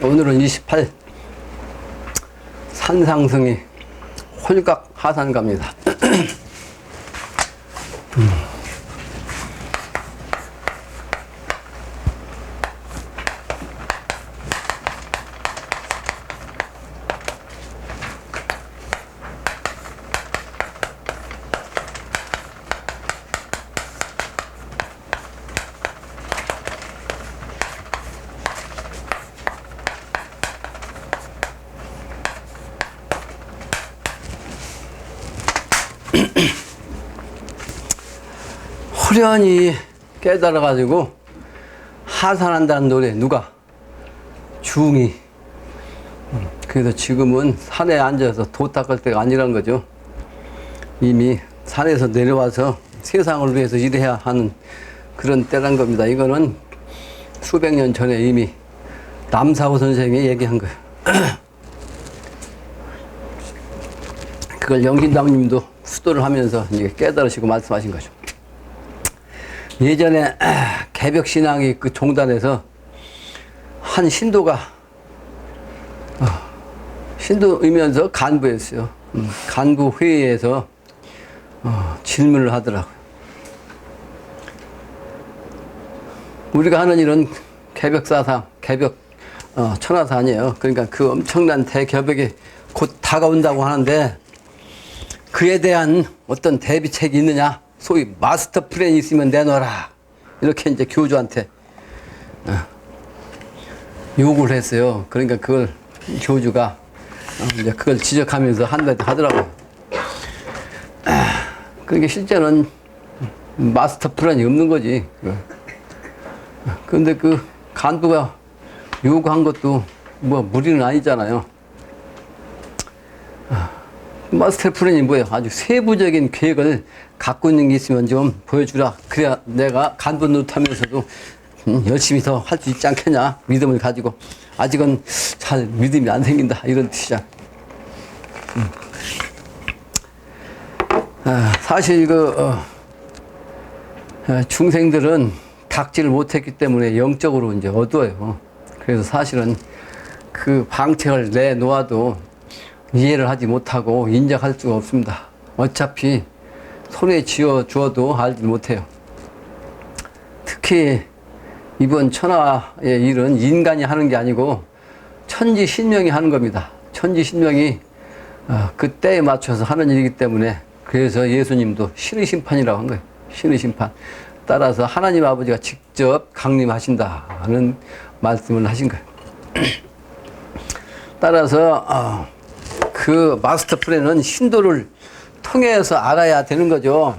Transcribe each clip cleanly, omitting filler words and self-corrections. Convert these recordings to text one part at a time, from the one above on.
오늘은 28 산상승이 홀각 하산 갑니다. 후련히 깨달아가지고 하산한다는 노래 누가? 중이. 그래서 지금은 산에 앉아서 도 닦을 때가 아니란 거죠. 이미 산에서 내려와서 세상을 위해서 일해야 하는 그런 때란 겁니다. 이거는 수백 년 전에 이미 남사호 선생이 얘기한 거예요. 그걸 영신당님도 수도를 하면서 이제 깨달으시고 말씀하신 거죠. 예전에 개벽신앙이 그 종단에서 한 신도가 신도이면서 간부였어요. 간부 회의에서 질문을 하더라고요. 우리가 하는 일은 개벽사상, 개벽 천하사니에요. 그러니까 그 엄청난 대개벽이 곧 다가온다고 하는데 그에 대한 어떤 대비책이 있느냐? 소위 마스터 플랜이 있으면 내놔라. 이렇게 이제 교주한테 요구를 했어요. 그러니까 그걸 교주가 이제 그걸 지적하면서 한마디 하더라고요. 그러니까 실제는 마스터 플랜이 없는 거지. 그런데 그 간부가 요구한 것도 뭐 무리는 아니잖아요. 마스터 플랜이 뭐예요? 아주 세부적인 계획을 갖고 있는 게 있으면 좀 보여주라. 그래야 내가 간부 노릇하면서도 열심히 더 할 수 있지 않겠냐. 믿음을 가지고. 아직은 잘 믿음이 안 생긴다. 이런 뜻이잖아. 사실 중생들은 닥지를 못했기 때문에 영적으로 이제 어두워요. 그래서 사실은 그 방책을 내놓아도 이해를 하지 못하고 인정할 수가 없습니다. 어차피 손에 쥐어 주어도 알지 못해요. 특히 이번 천하의 일은 인간이 하는 게 아니고 천지신명이 하는 겁니다. 천지신명이 그 때에 맞춰서 하는 일이기 때문에 그래서 예수님도 신의 심판이라고 한 거예요. 신의 심판. 따라서 하나님 아버지가 직접 강림하신다는 말씀을 하신 거예요. 따라서 그 마스터 플랜은 신도를 통해서 알아야 되는 거죠.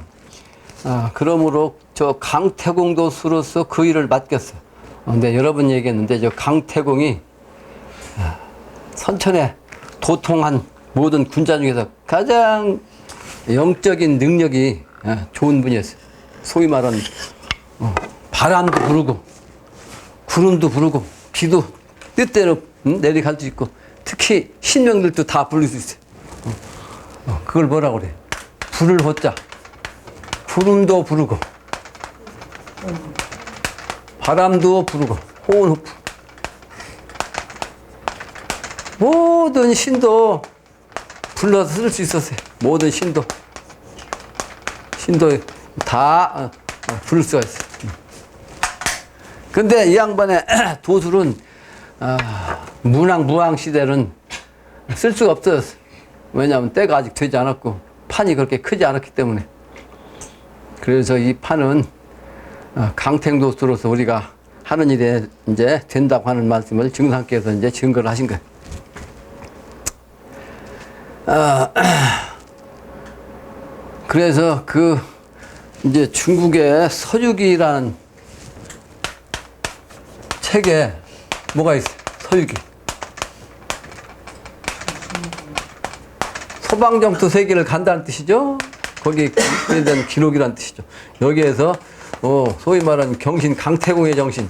그러므로 저 강태공도수로서 그 일을 맡겼어요. 근데 여러 번 얘기했는데 저 강태공이 선천에 도통한 모든 군자 중에서 가장 영적인 능력이 좋은 분이었어요. 소위 말하는 바람도 부르고 구름도 부르고 비도 뜻대로 내려갈 수 있고 특히 신명들도 다 부를 수 있어요. 그걸 뭐라고 그래? 불을 호자. 구름도 부르고 바람도 부르고 호흡. 모든 신도 불러서 쓸 수 있었어요. 모든 신도 다 부를 수가 있어요. 근데 이 양반의 도술은 문왕 시대는 쓸 수가 없었어요. 왜냐하면 때가 아직 되지 않았고 판이 그렇게 크지 않았기 때문에. 그래서 이 판은 강택도수로서 우리가 하는 일에 이제 된다고 하는 말씀을 증상께서 이제 증거를 하신 거예요. 그래서 그 이제 중국의 서유기라는 책에 뭐가 있어요? 서유기. 소방정토 세계를 간다는 뜻이죠. 거기에 대한 기록이라는 뜻이죠. 여기에서 소위 말하는 경신 강태공의 정신.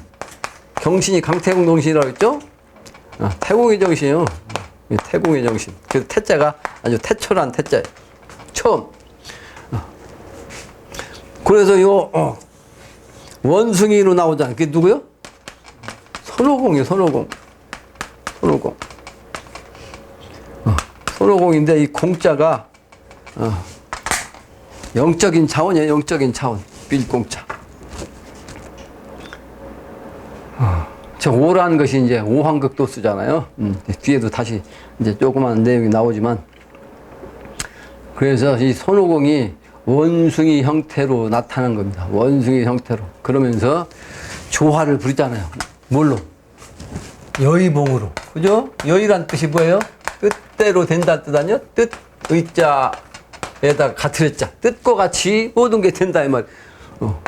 경신이 강태공 정신이라고 했죠. 태공의 정신이요. 태공의 정신. 그래서 태자가 아주 태초란 태자예요. 처음. 그래서 요 원숭이로 나오잖아요. 그게 누구요? 손오공이에요. 손오공. 손오공인데 이 공자가 영적인 차원이에요. 영적인 차원. 빌공자. 저 오라는 것이 이제 오황극도수잖아요. 뒤에도 다시 이제 조그만 내용이 나오지만, 그래서 이 손오공이 원숭이 형태로 나타난 겁니다. 원숭이 형태로. 그러면서 조화를 부리잖아요. 뭘로? 여의봉으로. 그죠? 여의란 뜻이 뭐예요? 뜻대로 된다는 뜻 아니요? 뜻, 의자에다가 같은 의자. 뜻과 같이 모든 게 된다, 이 말.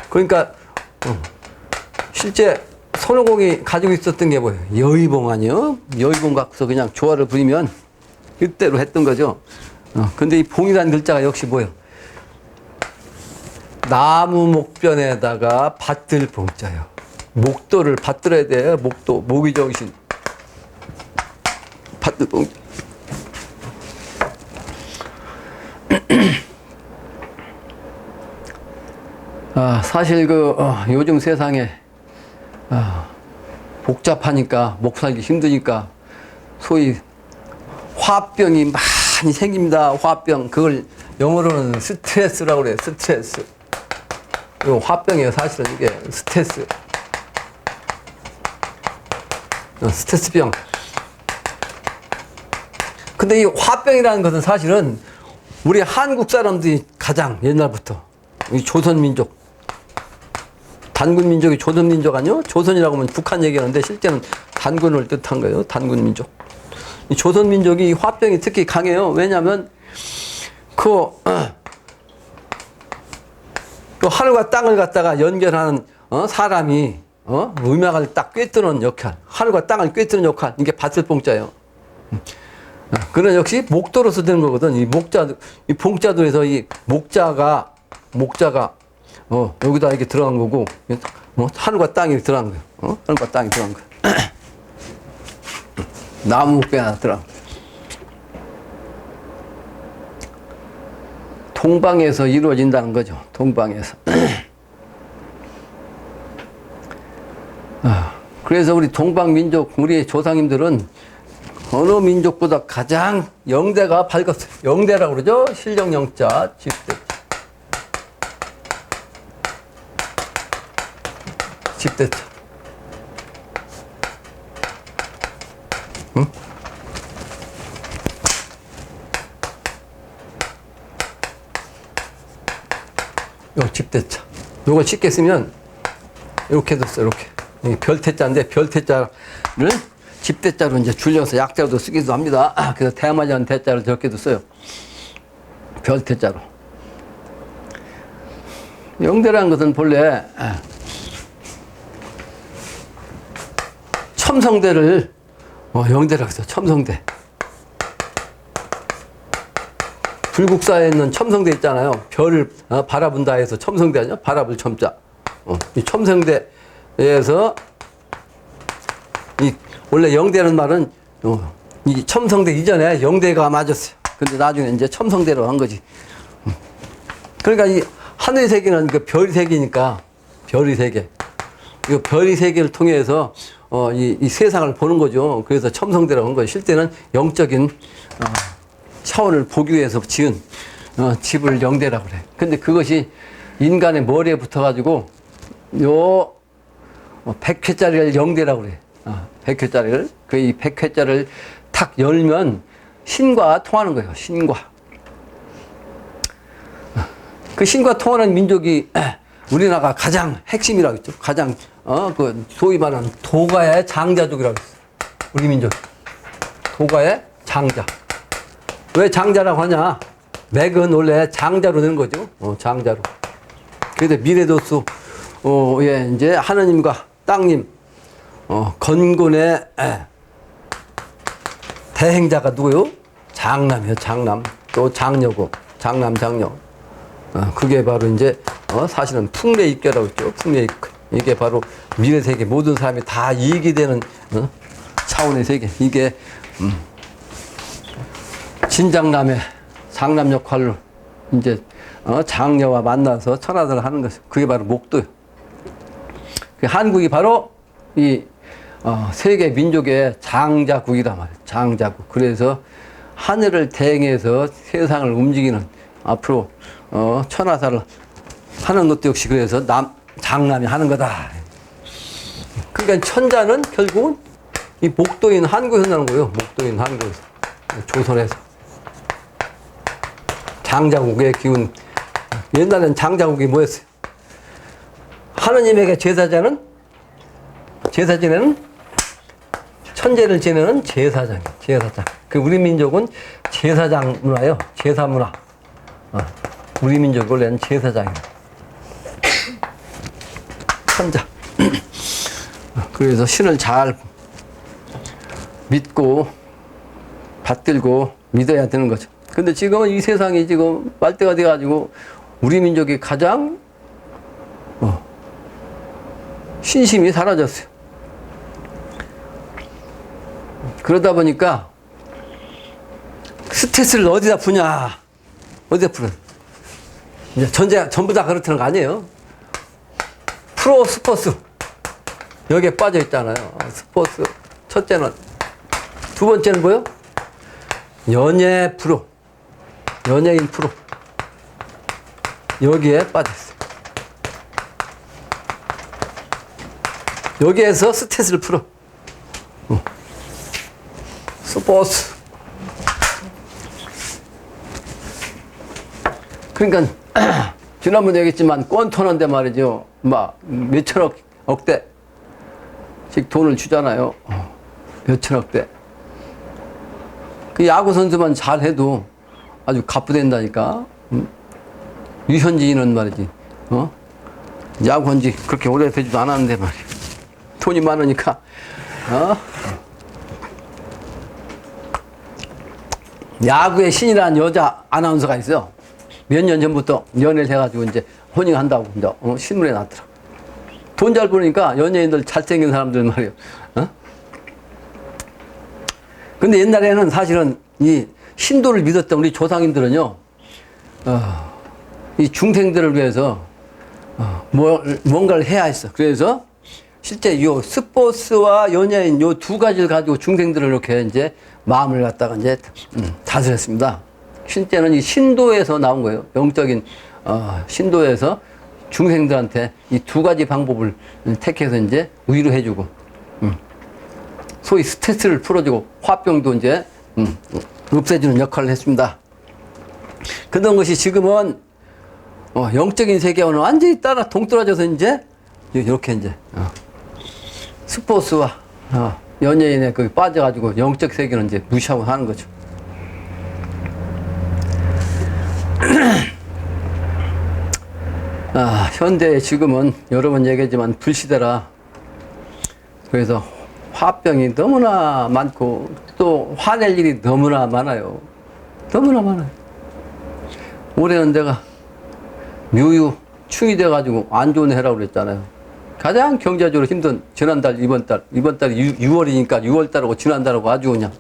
그러니까, 실제 손오공이 가지고 있었던 게 뭐예요? 여의봉 아니요? 여의봉 갖고서 그냥 조화를 부리면 뜻대로 했던 거죠. 근데 이 봉이라는 글자가 역시 뭐예요? 나무 목변에다가 받들 봉자예요. 목도를 받들어야 돼요. 목도, 모기 정신. 받들 봉자. 사실 요즘 세상에 복잡하니까, 목 살기 힘드니까 소위 화병이 많이 생깁니다. 화병. 그걸 영어로는 스트레스라고 그래요. 스트레스. 이거 화병이에요. 사실은 이게 스트레스. 스트레스병. 근데 이 화병이라는 것은 사실은 우리 한국 사람들이 가장 옛날부터, 이 조선민족, 단군민족이 조선민족 아니요? 조선이라고 하면 북한 얘기하는데 실제는 단군을 뜻한 거예요. 단군민족. 이 조선민족이 화병이 특히 강해요. 왜냐하면 그 하늘과 땅을 갖다가 연결하는 사람이 음악을 딱 꿰뜨는 역할, 하늘과 땅을 꿰뜨는 역할, 이게 받들봉자예요. 그런 역시 목도로서 되는 거거든. 이 봉자도 해서 이 목자가 여기다 이렇게 들어간 거고, 하늘과 땅이 들어간 거예요. 하늘과 땅이 들어간 거예요. 나무 목변 하나 들어간 거예요. 동방에서 이루어진다는 거죠. 동방에서. 그래서 우리 동방민족, 우리 조상님들은 어느 민족보다 가장 영대가 밝았어요. 영대라고 그러죠? 실령영자, 집대. 집대자. 응? 요 집대자. 요걸 쉽게 쓰면 이렇게 됐어요. 이렇게. 이게 별태자인데 별태자를 집대자로 이제 줄여서 약자로도 쓰기도 합니다. 그래서 대마자는 대자를 적게도 써요. 별태자로. 영대라는 것은 본래 첨성대를 영대라고 해서 첨성대. 불국사에 있는 첨성대 있잖아요. 별을 바라본다 해서 첨성대 아니야? 바라볼 첨자. 이 첨성대에서 원래 영대라는 말은 이 첨성대 이전에 영대가 맞았어요. 근데 나중에 이제 첨성대로 한 거지. 그러니까 이 하늘의 세계는 그 별이 세계니까, 별이 세계. 이 별이 세계를 통해서 이 세상을 보는 거죠. 그래서 첨성대라고 한 거예요. 실제는 영적인 차원을 보기 위해서 지은 집을 영대라고 그래. 근데 그것이 인간의 머리에 붙어가지고 요 100회짜리를 영대라고 그래. 100회짜리를. 그 이 100회짜리를 탁 열면 신과 통하는 거예요. 신과. 그 신과 통하는 민족이 우리나라가 가장 핵심이라고 했죠. 가장 그 소위 말하는 도가의 장자족이라고 했어요. 우리 민족. 도가의 장자. 왜 장자라고 하냐? 맥은 원래 장자로 되는 거죠. 장자로. 그래서 미래도수, 예, 이제 하느님과 땅님, 건곤의 대행자가 누구요? 장남이요, 장남. 또 장녀고, 장남, 장녀. 그게 바로 이제, 사실은 풍례입계라고 했죠. 풍례입계. 이게 바로 미래 세계, 모든 사람이 다 이익이 되는, 차원의 세계. 이게, 진장남의 장남 역할로 이제 장녀와 만나서 천하들을 하는 것이죠. 그게 바로 목도예요. 한국이 바로 이 세계 민족의 장자국이란 말이에요. 장자국. 그래서 하늘을 대행해서 세상을 움직이는 앞으로 천하사를 하는 것도 역시 그래서 장남이 하는 거다. 그러니까 천자는 결국은 이 목도인 한국에서 나는 거예요. 목도인 한국에서, 조선에서. 장자국의 기운. 옛날엔 장자국이 뭐였어요? 하느님에게 제사 지내는 천재를 지내는 제사장. 그 우리 민족은 제사장 문화예요. 제사 문화. 우리 민족 원래는 제사장이에요. 천자. 그래서 신을 잘 믿고 받들고 믿어야 되는 거죠. 근데 지금은 이 세상이 지금 빨대가 돼가지고 우리 민족이 가장 신심이 사라졌어요. 그러다 보니까 스트레스를 어디다 푸냐? 어디다 풀어? 이제 전부 다 그렇다는 거 아니에요. 프로 스포츠 여기에 빠져 있잖아요. 스포츠 첫째는. 두 번째는 뭐요? 연예인 프로 여기에 빠져 있어요. 여기에서 스트레스를 풀어. 스포츠. 그러니까 지난번에 얘기했지만 꼰토는데 말이죠. 막 몇천억 억대씩 돈을 주잖아요. 몇천억대. 그 야구 선수만 잘해도 아주 갑부된다니까. 유현진은 말이지. 야구한 지 그렇게 오래되지도 않았는데 말이야. 돈이 많으니까. 야구의 신이라는 여자 아나운서가 있어요. 몇 년 전부터 연애를 해가지고 이제 혼인한다고 이제 신문에 났더라. 돈 잘 버니까 연예인들 잘생긴 사람들 말이에요. 근데 옛날에는 사실은 이 신도를 믿었던 우리 조상님들은요, 이 중생들을 위해서 뭔가를 해야 했어. 그래서 실제 요 스포츠와 연예인 요 두 가지를 가지고 중생들을 이렇게 이제 마음을 갖다가 이제 다스렸습니다. 실제는 이 신도에서 나온 거예요. 영적인 신도에서 중생들한테 이 두 가지 방법을 택해서 이제 위로해주고, 소위 스트레스를 풀어주고 화병도 이제 없애주는 역할을 했습니다. 그런 것이 지금은 영적인 세계와는 완전히 따라 동떨어져서 이제 이렇게 이제 스포츠와 연예인에 거기 빠져가지고 영적 세계는 이제 무시하고 하는 거죠. 현대에 지금은 여러 번 얘기했지만 불시대라. 그래서 화병이 너무나 많고 또 화낼 일이 너무나 많아요. 너무나 많아요. 올해는 내가 묘유 충이 돼가지고 안 좋은 해라고 그랬잖아요. 가장 경제적으로 힘든 지난달 이번 달이 6월이니까 6월달하고 지난달하고 아주 그냥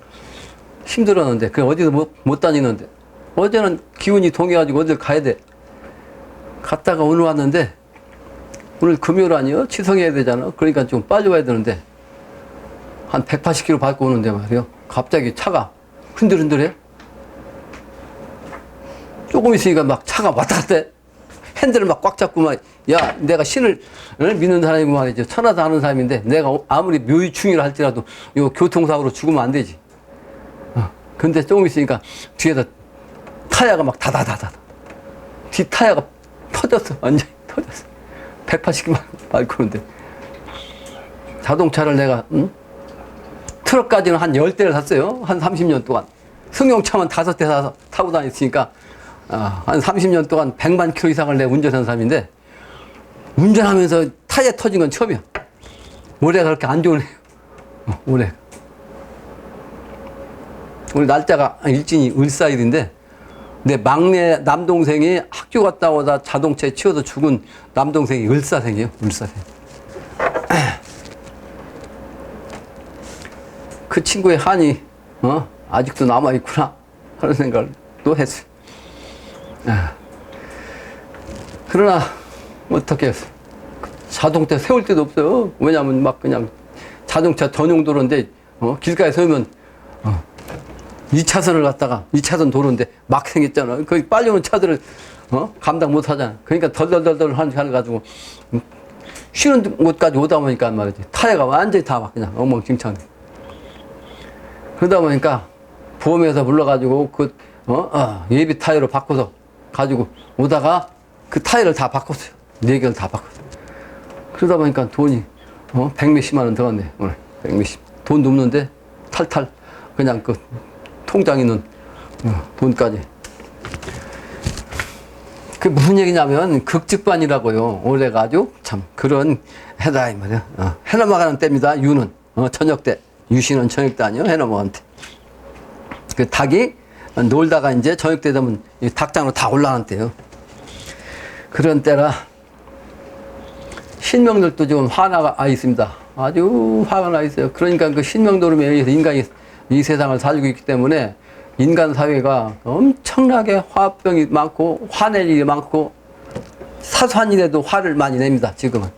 힘들었는데 그 어디도 못 다니는데 어제는 기운이 동해가지고 어딜 가야 돼. 갔다가 오늘 왔는데 오늘 금요일 아니요? 치성해야 되잖아. 그러니까 좀 빨리 와야 되는데 한 180km 밟고 오는데 말이요. 갑자기 차가 흔들흔들해. 조금 있으니까 막 차가 왔다 갔다 해. 핸들을 막 꽉 잡고 막, 야, 내가 신을 믿는 사람이고 말이죠. 천하도 아는 사람인데 내가 아무리 묘유충이라 할지라도 요 교통사고로 죽으면 안 되지. 근데 조금 있으니까 뒤에다 타야가 막 다다다다. 뒤 타야가 터졌어. 완전히 터졌어. 180km 밟고 오는데. 자동차를 내가, 트럭까지는 한 10대를 샀어요. 한 30년 동안. 승용차만 5대 타고 다녔으니까, 한 30년 동안 100만 킬로 이상을 내가 운전한 사람인데, 운전하면서 타이어 터진 건 처음이야. 올해가 그렇게 안 좋으네요. 올해. 오늘 날짜가 일진이 을사일인데, 내 막내 남동생이 학교 갔다 오다 자동차에 치여서 죽은 남동생이 을사생이에요. 을사생. 그 친구의 한이 아직도 남아있구나 하는 생각을 또 했어요. 그러나 어떻게 했어요? 자동차 세울 데도 없어요. 왜냐하면 막 그냥 자동차 전용도로인데 길가에 세우면 2차선을 갔다가 2차선 도로인데 막 생겼잖아. 그 빨리 오는 차들을 감당 못 하잖아. 그러니까 덜덜덜덜 해가지고 쉬는 곳까지 오다 보니까 말이지. 타이어가 완전히 다 막 그냥 엉망진창. 그러다 보니까 보험회사 불러가지고 예비 타이어로 바꿔서 가지고 오다가 그 타이어를 다 바꿨어요. 4개를 다 바꿨어요. 그러다 보니까 돈이 100몇십만 원 들어갔네. 오늘 100몇십. 돈도 없는데 탈탈 그냥 그 통장 있는 돈까지. 그 무슨 얘기냐면 극직반이라고요. 올해가지고 참 그런 해다 이 말이야. 해 넘어가는 때입니다. 유는 저녁 때. 유씨는 저녁 때 아니요. 해 넘어가는 때. 그 닭이 놀다가 이제 저녁 때 되면 닭장으로 다 올라가는 때요. 그런 때라 신명들도 지금 화가 있습니다. 아주 화가 나 있어요. 그러니까 그 신명도름에 의해서 인간이 이 세상을 살고 있기 때문에 인간 사회가 엄청나게 화병이 많고 화낼 일이 많고 사소한 일에도 화를 많이 냅니다. 지금은.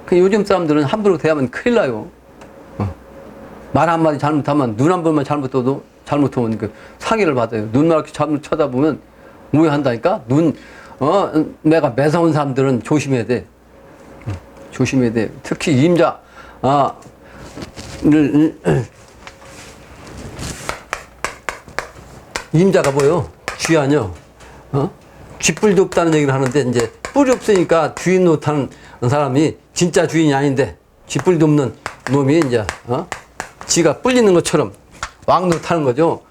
그 요즘 사람들은 함부로 대하면 큰일 나요. 말 한마디 잘못하면 눈 한 번만 잘못하면 그 상해를 받아요. 눈만 이렇게 잘못 쳐다보면 오해한다니까. 내가 매서운 사람들은 조심해야 돼. 조심해야 돼. 특히 임자 임자가 뭐요? 쥐아뇨. 쥐뿔도 없다는 얘기를 하는데 이제 뿔이 없으니까 주인 노릇하는 사람이 진짜 주인이 아닌데 쥐뿔도 없는 놈이 이제 지가 뿔리는 것처럼 왕 노릇하는 거죠.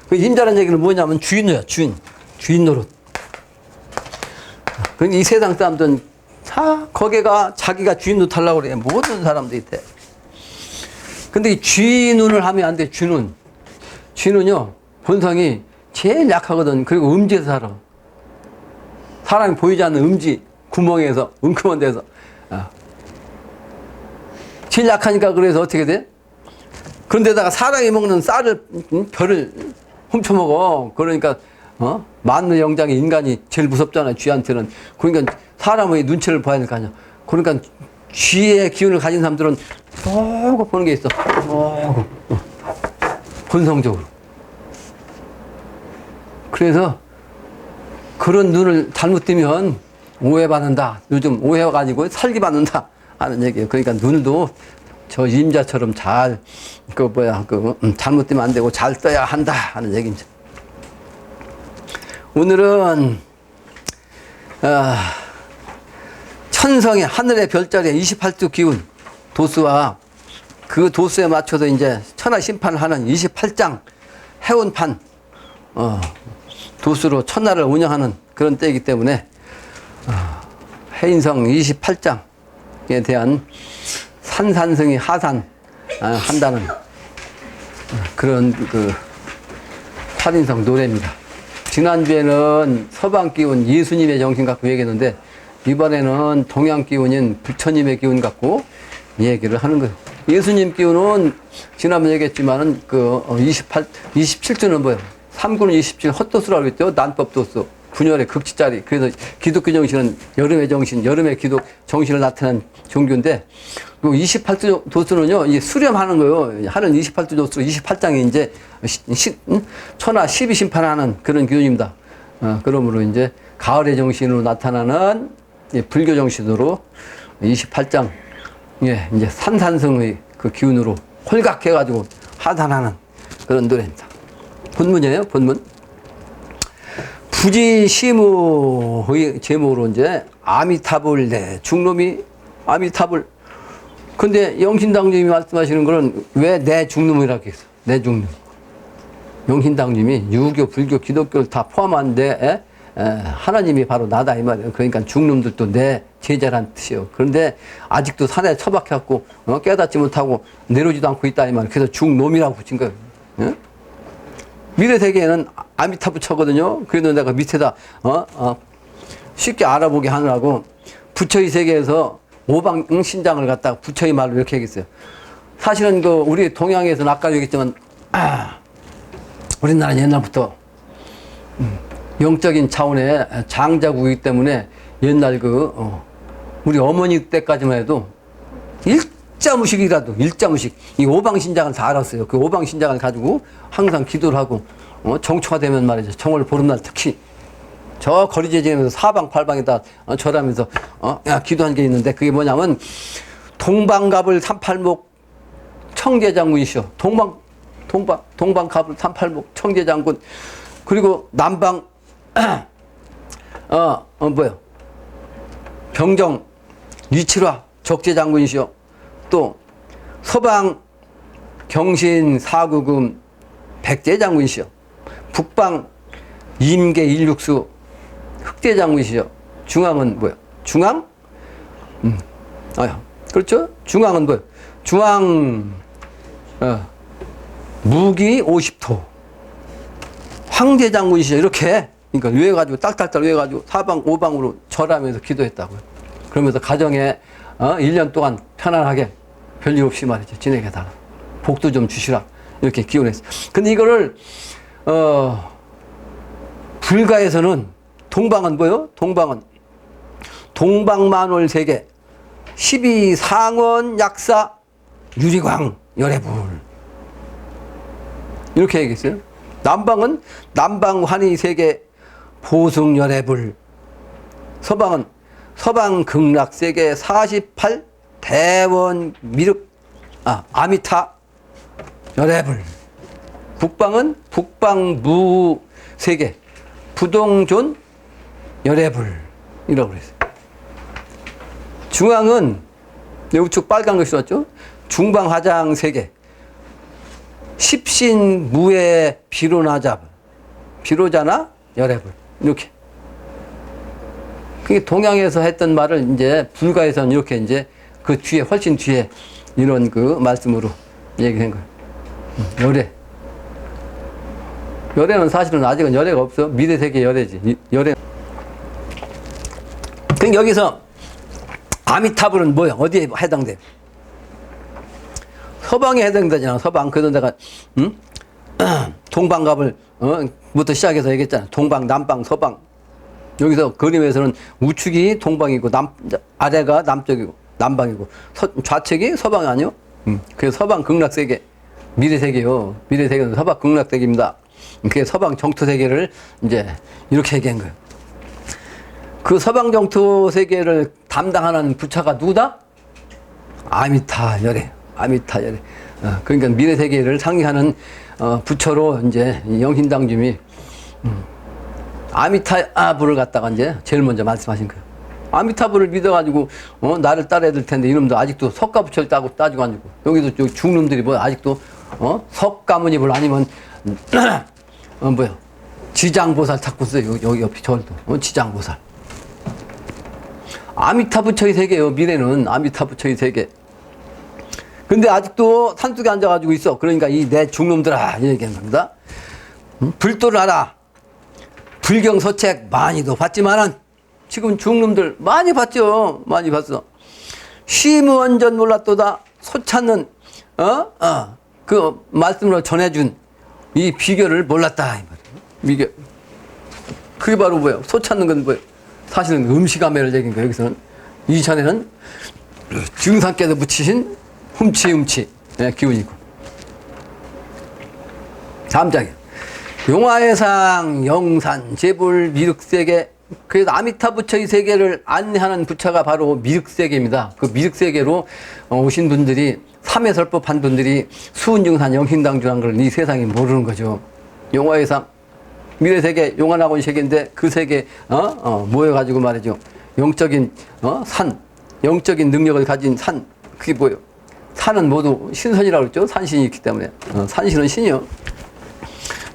그 임자라는 얘기는 뭐냐면 주인 노릇. 그러니까 이 세상 사람들은 다 거기가 자기가 주인 노릇 하려고 그래. 모든 사람들이 돼. 근데 이 쥐눈을 하면 안 돼. 쥐는요 본성이 제일 약하거든. 그리고 음지에서 살아. 사람이 보이지 않는 음지 구멍에서 은큼한 데서 제일 약하니까. 그래서 어떻게 돼? 그런데다가 사람이 먹는 쌀을 별을 훔쳐먹어. 그러니까 만느 영장의 인간이 제일 무섭잖아. 쥐한테는. 그러니까 사람의 눈치를 봐야 될 거 아니야. 그러니까 쥐의 기운을 가진 사람들은 보고 보는 게 있어. 본성적으로. 그래서 그런 눈을 잘못 뜨면 오해받는다. 요즘 오해가 아니고 살기받는다 하는 얘기예요. 그러니까 눈도 저 임자처럼 잘못 뜨면 안 되고 잘 떠야 한다 하는 얘기입니다. 오늘은 천성의 하늘의 별자리의 28도 기운 도수와 그 도수에 맞춰서 이제 천하 심판을 하는 28장 해운판 도수로 천하를 운영하는 그런 때이기 때문에 해인성 28장에 대한 산산성이 하산한다는 그런 그 활인성 노래입니다. 지난주에는 서방 기운 예수님의 정신 갖고 얘기했는데 이번에는 동양 기운인 부처님의 기운 갖고 얘기를 하는 거예요. 예수님 기운은 지난번에 얘기했지만은 27주는 뭐예요? 3구는 27 헛도수라고 했죠. 난법도수. 분열의 극치짜리. 그래서 기독교 정신은 여름의 정신, 여름의 기독 정신을 나타낸 종교인데, 그 28도 도수는요, 이제 수렴하는 거예요. 하는 28도 도수로 28장이 이제 천하 12심판하는 그런 기운입니다. 그러므로 이제 가을의 정신으로 나타나는 불교 정신으로 28장, 예, 이제 산산성의 그 기운으로 홀각해가지고 하산하는 그런 노래입니다. 본문이에요, 본문. 부지시무의 제목으로 이제 아미타불 내 중놈이 아미타불. 근데 영신당님이 말씀하시는 거는 왜 내 중놈이라고 했어? 내 중놈. 영신당님이 유교, 불교, 기독교를 다 포함한데 하나님이 바로 나다 이 말이에요. 그러니까 중놈들도 내 제자란 뜻이에요. 그런데 아직도 산에 처박혀갖고 깨닫지 못하고 내려오지도 않고 있다 이 말이에요. 그래서 중놈이라고 붙인 거예요. 예? 미래 세계에는 아미타부처거든요. 그래도 내가 밑에다 쉽게 알아보게 하느라고 부처의 세계에서 오방 신장을 갖다가 부처의 말로 이렇게 얘기했어요. 사실은 그 우리 동양에서는 아까 얘기했지만 우리나라는 옛날부터 영적인 차원의 장자국이기 때문에 옛날 우리 어머니 때까지만 해도 일자무식. 이 오방신장을 다 알았어요. 그 오방신장을 가지고 항상 기도를 하고, 정초가 되면 말이죠. 정월 보름날 특히 저 거리제지면서 사방팔방에다 절하면서 기도한 게 있는데, 그게 뭐냐면 동방갑을 38목 청제장군이시여. 동방갑을 38목 청제장군. 그리고 남방 병정 리칠화 적재장군이시여. 또 서방 경신 사구금 백제장군이시여. 북방 임계 일육수 흑대장군이시여. 중앙은 뭐야? 중앙? 그렇죠? 중앙은 뭐야? 중앙 무기 50토 황제장군이시여. 이렇게 그러니까 외워가지고 딸딸딸 외워가지고 사방 오방으로 절하면서 기도했다고요. 그러면서 가정에 1년 동안 편안하게 별일 없이 말이죠. 지내게 달라. 복도 좀 주시라. 이렇게 기원했어. 근데 이거를 불가에서는 동방은 뭐요? 동방만월 세계 12상원 약사 유리광 열애불 이렇게 얘기했어요. 남방은 남방환희 세계 보승 열애불. 서방은 서방 극락 세계 48 대원 미륵 아미타 열애불. 북방은 북방무 세계 부동존 열애불 이라고 그랬어요. 중앙은 우측 빨간 것이 왔죠. 중방화장 세계 십신무의 비로자나 열애불 이렇게. 그게 동양에서 했던 말을 이제 불가에서는 이렇게 이제 그 뒤에 훨씬 뒤에 이런 그 말씀으로 얘기한 거예요. 열애는 사실은 아직은 열애가 없어. 미래 세계 열애지. 열애. 그럼 여기서 아미타불은 뭐야? 어디에 해당돼? 서방에 해당되잖아. 서방. 그래서 내가 동방갑을 부터 시작해서 얘기했잖아. 동방, 남방, 서방. 여기서 그림에서는 우측이 동방이고 아래가 남쪽이고 남방이고 좌측이 서방 아니요? 그래서 서방 극락세계 미래세계요. 미래세계는 서방 극락세계입니다. 그게 서방 정토세계를 이제 이렇게 얘기한 거예요. 그 서방 정토세계를 담당하는 부처가 누구다? 아미타 열애. 그러니까 미래세계를 상징하는 부처로 이제 영신당님이 아미타불을 갖다가 이제 제일 먼저 말씀하신 거예요. 아미타불을 믿어가지고 나를 따라야 될 텐데 이놈도 아직도 석가부처를 따지고 앉고 여기도 중놈들이 뭐 아직도 석가모니불 아니면 지장보살 찾고 있어요. 여기 옆에 절도 지장보살. 아미타부처의 세계예요. 미래는 아미타부처의 세계. 근데 아직도 산속에 앉아가지고 있어. 그러니까 이 내 중놈들아 이 얘기하는 겁니다. 불도를 알아. 불경서책 많이도 봤지만은 지금 중놈들 많이 봤죠. 많이 봤어. 시무원전 몰랐도다. 소찾는 그 말씀으로 전해준 이 비결을 몰랐다 이 말이에요. 비결. 그게 바로 뭐예요? 소찾는 건 뭐예요? 사실은 음식아매를 얘기한 거예요. 여기서는 이전에는 증상께서 붙이신 훔치 기운이고. 다음 장에 용화해상 영산 제불 미륵세계. 그래서 아미타 부처의 세계를 안내하는 부처가 바로 미륵세계입니다. 그 미륵세계로 오신 분들이 삼해설법한 분들이 수은증산 영신당주라는 걸 이 세상이 모르는 거죠. 용화해상 미래세계 용화나곤 세계인데 그 세계 모여가지고 말이죠. 영적인 산, 영적인 능력을 가진 산. 그게 뭐예요? 산은 모두 신선이라고 그랬죠. 산신이 있기 때문에 산신은 신이요.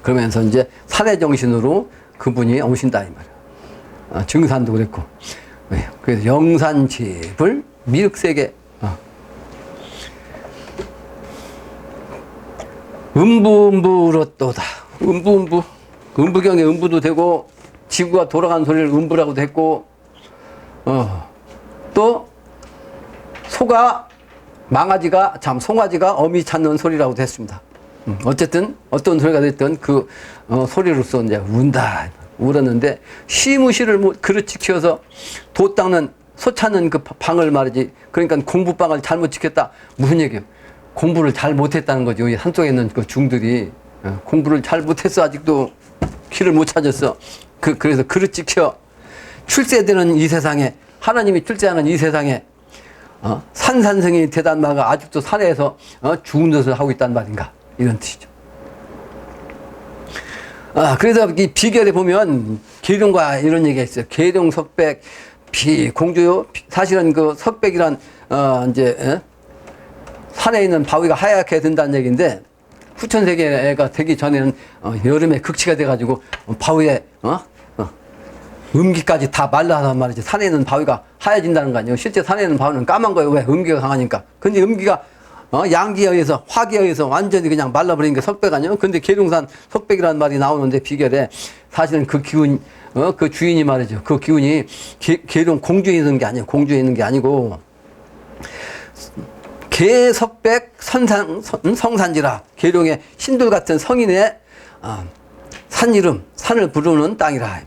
그러면서 이제 산의 정신으로 그분이 오신다 이 말이에요. 증산도 그랬고. 그래서 영산제불 미륵세계. 음부로또다. 음부경에 음부도 되고 지구가 돌아가는 소리를 음부라고도 했고 또 송아지가 어미 찾는 소리라고도 했습니다. 어쨌든 어떤 소리가 됐든 그 소리로서 이제 울었는데 시무시를 그릇 지켜서 도 닦는 소차는 그 방을 말이지. 그러니까 공부방을 잘못 지켰다. 무슨 얘기예요? 공부를 잘 못했다는 거죠. 이 산속에 있는 그 중들이 공부를 잘 못했어. 아직도 길을 못 찾았어. 그래서 그릇 지켜. 출세되는 이 세상에, 하나님이 출세하는 이 세상에 산산성이 되단 말가 아직도 산에서 죽은 듯을 하고 있단 말인가, 이런 뜻이죠. 그래서 이 비결에 보면 계룡과 이런 얘기가 있어요. 계룡 석백 비공주요. 사실은 그 석백이란 이제 산에 있는 바위가 하얗게 된다는 얘기인데, 후천세계가 되기 전에는 여름에 극치가 돼가지고 바위에 음기까지 다 말라서 말이지. 산에 있는 바위가 하얘진다는 거 아니에요. 실제 산에 있는 바위는 까만 거예요. 왜? 음기가 강하니까. 근데 음기가 양기에 의해서, 화기에 의해서 완전히 그냥 말라버린 게 석백 아니에요. 근데 계룡산 석백이라는 말이 나오는데 비결에 사실은 그 기운, 그 주인이 말이죠. 그 기운이 계룡 공주에 있는 게 아니에요. 공주에 있는 게 아니고 계석백 성산지라. 계룡의 신들 같은 성인의 산 이름, 산을 부르는 땅이라.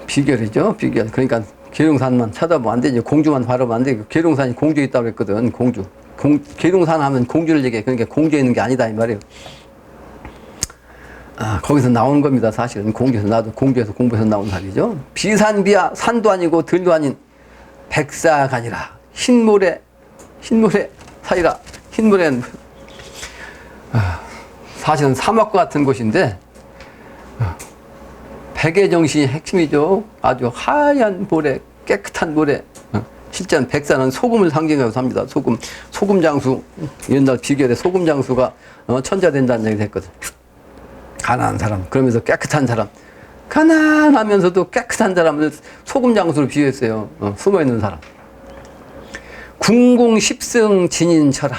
비결이죠, 비결. 그러니까 계룡산만 쳐다보면 안 되지. 공주만 바라보면 안 되고. 계룡산이 공주에 있다고 그랬거든. 공주. 계룡산 하면 공주를 얘기해. 그러니까 공주에 있는 게 아니다 이 말이에요. 거기서 나오는 겁니다. 사실은 공주에서, 나도 공주에서 공부해서 나온 말이죠. 비산비야, 산도 아니고 들도 아닌 백사간이라. 흰모래 사이라. 흰모래는 사실은 사막과 같은 곳인데 백의 정신이 핵심이죠. 아주 하얀 모래, 깨끗한 모래. 실제는 백사는 소금을 상징해서 삽니다. 소금 장수. 옛날 비결에 소금 장수가 천자된다는 얘기를 했거든. 가난한 사람, 그러면서 깨끗한 사람. 가난하면서도 깨끗한 사람을 소금 장수로 비유했어요. 숨어있는 사람. 궁궁 십승 진인철하.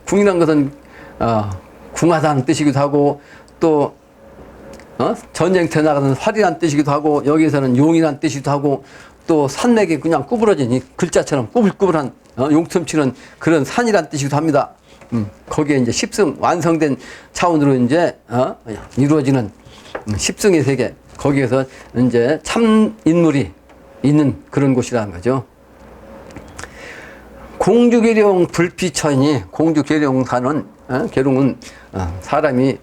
궁이란 것은 궁하다는 뜻이기도 하고, 또 전쟁터에 나가는 활이란 뜻이기도 하고, 여기에서는 용이란 뜻이기도 하고, 또 산맥이 그냥 구부러진 이 글자처럼 꾸불꾸불한 용tum치는 그런 산이란 뜻이기도 합니다. 거기에 이제 십승, 완성된 차원으로 이제 이루어지는 십승의 세계, 거기에서 이제 참 인물이 있는 그런 곳이라는 거죠. 공주계룡 불피천이, 공주계룡산은 계룡은 사람이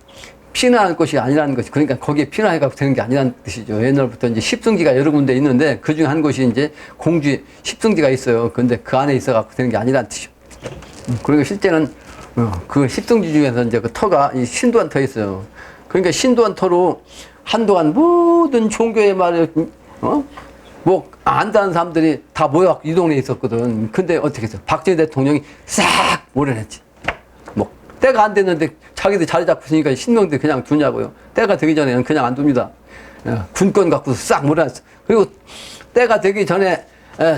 피난할 것이 아니라는 것이, 그러니까 거기에 피난해가 되는 게 아니라는 뜻이죠. 옛날부터 이제 십승지가 여러 군데 있는데 그 중에 한 곳이 이제 공주 십승지가 있어요. 근데 그 안에 있어갖고 되는 게 아니라는 뜻이죠. 그리고 실제는 그 십승지 중에서 이제 그 터가 이 신도한 터 있어요. 그러니까 신도한 터로 한동안 모든 종교의 말을 뭐 안다는 사람들이 다 모여갖고 이 동네에 있었거든. 근데 어떻게 했어? 박정희 대통령이 싹 몰아냈지. 뭐 때가 안 됐는데 자기들 자리 잡고 있으니까 신명들 그냥 두냐고요. 때가 되기 전에는 그냥 안 둡니다. 군권 갖고서 싹 몰아냈어. 그리고 때가 되기 전에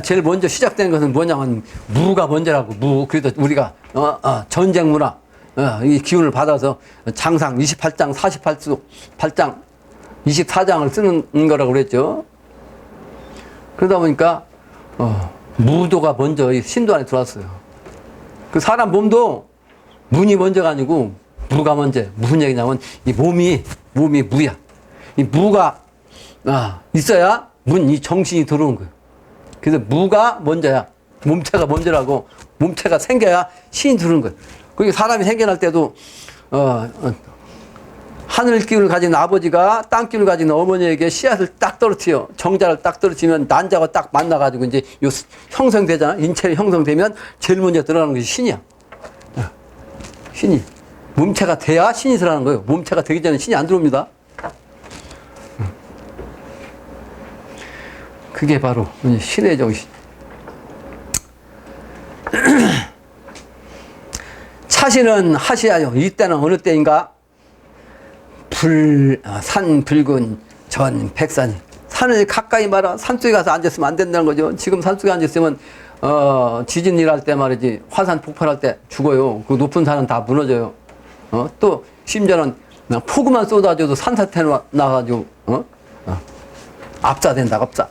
제일 먼저 시작된 것은 뭐냐면 무가 먼저라고. 무. 그래서 우리가 전쟁 문화, 이 기운을 받아서 장상 28장 48장 24장을 쓰는 거라고 그랬죠. 그러다 보니까 무도가 먼저 이 신도 안에 들어왔어요. 그 사람 몸도 문이 먼저가 아니고 무가 먼저. 무슨 얘기냐면 이 몸이 무야. 이 무가 있어야 이 정신이 들어오는 거예요. 그래서 무가 먼저야. 몸체가 먼저라고. 몸체가 생겨야 신이 들어오는 거예요. 그리고 사람이 생겨날 때도 하늘 기운을 가진 아버지가 땅 기운을 가진 어머니에게 씨앗을 딱 떨어뜨려. 정자를 딱 떨어뜨리면 난자가 딱 만나가지고 이제 요 형성되잖아. 인체가 형성되면 제일 먼저 들어가는 것이 신이야. 신이. 몸체가 돼야 신이 들어가는 거예요. 몸체가 되기 전에 신이 안 들어옵니다. 그게 바로 신의 정신. 차시는 하시하여. 이때는 어느 때인가? 산 붉은 전 백산이. 산을 가까이 말아. 산속에 가서 앉았으면 안 된다는 거죠. 지금 산속에 앉았으면 지진 일할 때 말이지, 화산 폭발할 때 죽어요. 그 높은 산은 다 무너져요. 또 심지어는 폭우만 쏟아져도 산사태 나가지고 압사된다. 압사.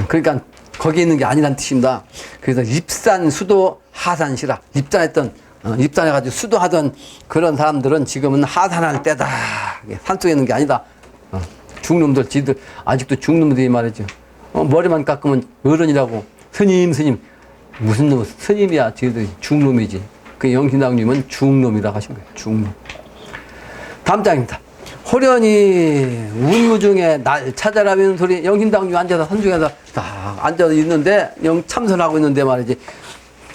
그러니까 거기 있는 게 아니란 뜻입니다. 그래서 입산 수도 하산시라. 입산해가지고 수도하던 그런 사람들은 지금은 하산할 때다. 산속에 있는 게 아니다. 중놈들, 지들, 아직도 중놈들이 말이죠. 머리만 깎으면 어른이라고. 스님. 무슨 놈, 스님이야. 지들이 중놈이지. 그 영신당님은 중놈이라고 하신 거예요. 중놈. 다음 장입니다. 호련히 운무 중에 날 찾아라는 소리. 영신당님 앉아서 산중에서 딱 앉아서 있는데, 참선하고 있는데 말이지.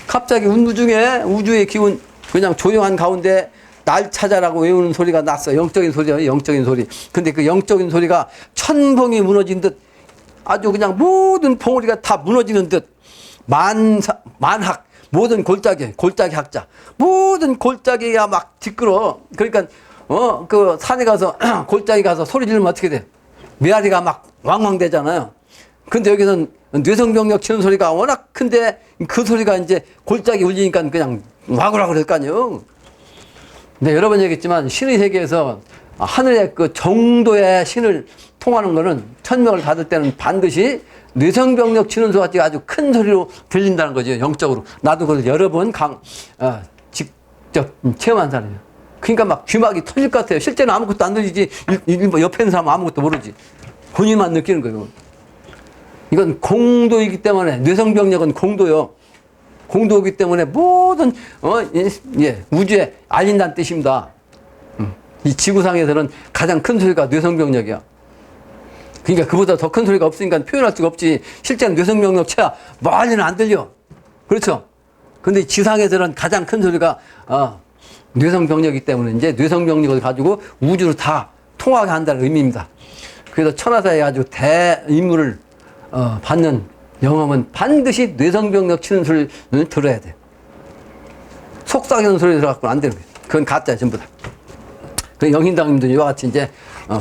갑자기 운무 중에 우주의 기운, 그냥 조용한 가운데 날 찾아라고 외우는 소리가 났어. 영적인 소리야, 영적인 소리. 근데 그 영적인 소리가 천봉이 무너진 듯 아주 그냥 모든 봉우리가 다 무너지는 듯 만학, 모든 골짜기 학자. 모든 골짜기가 막 뒷걸어. 그러니까, 그 산에 가서, 골짜기 가서 소리 지르면 어떻게 돼? 메아리가 막 왕왕대잖아요. 근데 여기는 뇌성병력 치는 소리가 워낙 큰데 그 소리가 이제 골짜기 울리니까 그냥 와구라고 그럴 거 아니에요. 근데 여러 번 얘기했지만 신의 세계에서 하늘의 그 정도의 신을 통하는 거는 천명을 받을 때는 반드시 뇌성병력 치는 소리가 아주 큰 소리로 들린다는 거죠. 영적으로. 나도 그걸 여러 번 직접 체험한 사람이에요. 그러니까 막 귀막이 터질 것 같아요. 실제는 아무것도 안 들리지. 옆에 있는 사람은 아무것도 모르지. 본인만 느끼는 거예요. 이건 공도이기 때문에, 뇌성병력은 공도요. 공도이기 때문에 모든, 우주에 알린다는 뜻입니다. 이 지구상에서는 가장 큰 소리가 뇌성병력이야. 그러니까 그보다 더 큰 소리가 없으니까 표현할 수가 없지. 실제는 뇌성병력 쳐야 멀리는 안 들려. 그렇죠? 근데 지상에서는 가장 큰 소리가, 뇌성병력이기 때문에 이제 뇌성병력을 가지고 우주를 다 통하게 한다는 의미입니다. 그래서 천하사에 아주 대임무를 받는 영험은 반드시 뇌성병력 치는 소리를 들어야 돼. 속삭이는 소리 들어갖고는 안 되는 거예요. 그건 가짜야, 전부 다. 그 영신당님도 이와 같이 이제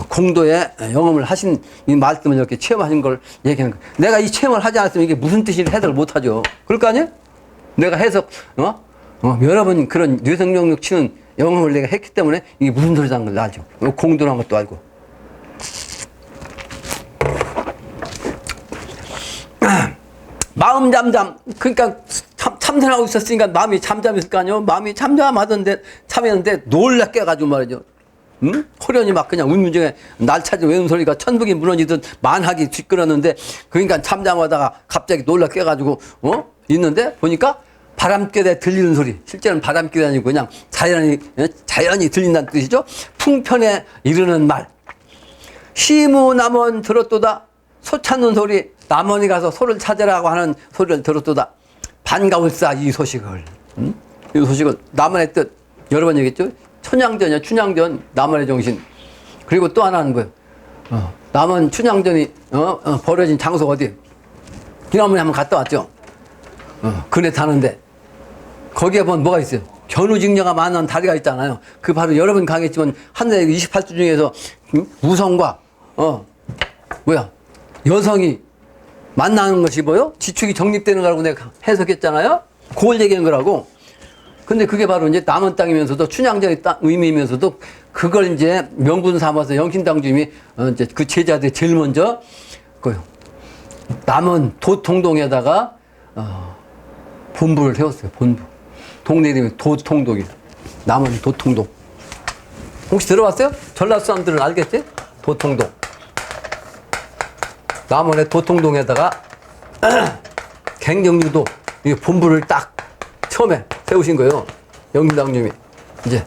공도에 영험을 하신 이 말씀을 이렇게 체험하신 걸 얘기하는 거예요. 내가 이 체험을 하지 않았으면 이게 무슨 뜻인지 해석을 못 하죠. 그럴 거 아니에요? 내가 해석, 여러 번 그런 뇌성병력 치는 영험을 내가 했기 때문에 이게 무슨 소리라는 걸 알죠. 공도라는 것도 알고. 마음 잠잠. 그러니까 참선하고 있었으니까 마음이 잠잠했을 거 아니에요. 마음이 참했는데 놀라 깨가지고 말이죠. 응? 호련히 막 그냥 운문중에 날 찾아 외우는 소리가 천북이 무너지듯 만학이 뒷걸었는데, 그러니까 잠잠하다가 갑자기 놀라 깨가지고 있는데 보니까 바람결에 들리는 소리. 실제는 바람결이 아니고 그냥 자연히 들린다는 뜻이죠. 풍편에 이르는 말. 시무남원 들었도다. 소 찾는 소리. 남원이 가서 소를 찾으라고 하는 소리를 들었도다. 반가울사 이 소식을. 이 소식은 남원의 뜻. 여러 번 얘기했죠. 천양전이야. 춘향전. 남원의 정신. 그리고 또 하나는 뭐예요? 남원 춘향전이 벌어진 장소가 어디? 기나문에 한번 갔다 왔죠. 그네 타는데 거기에 보면 뭐가 있어요? 견우직녀가 많은 다리가 있잖아요. 그 바로 여러 번 강했지만 한해 28주 중에서 우성과 여성이 만나는 것이 뭐요? 지축이 정립되는 거라고 내가 해석했잖아요. 그걸 얘기한 거라고. 근데 그게 바로 이제 남원 땅이면서도 춘향전의 의미이면서도 그걸 이제 명분 삼아서 영신당 주임이 이제 그 제자들이 제일 먼저 그 남원 도통동에다가 본부를 세웠어요. 본부. 동네 이름이 도통동이. 남원 도통동. 혹시 들어봤어요? 전라도 사람들은 알겠지? 도통동. 남원의 도통동에다가 갱정유도 본부를 딱 처음에 세우신 거예요. 영신당님이. 이제.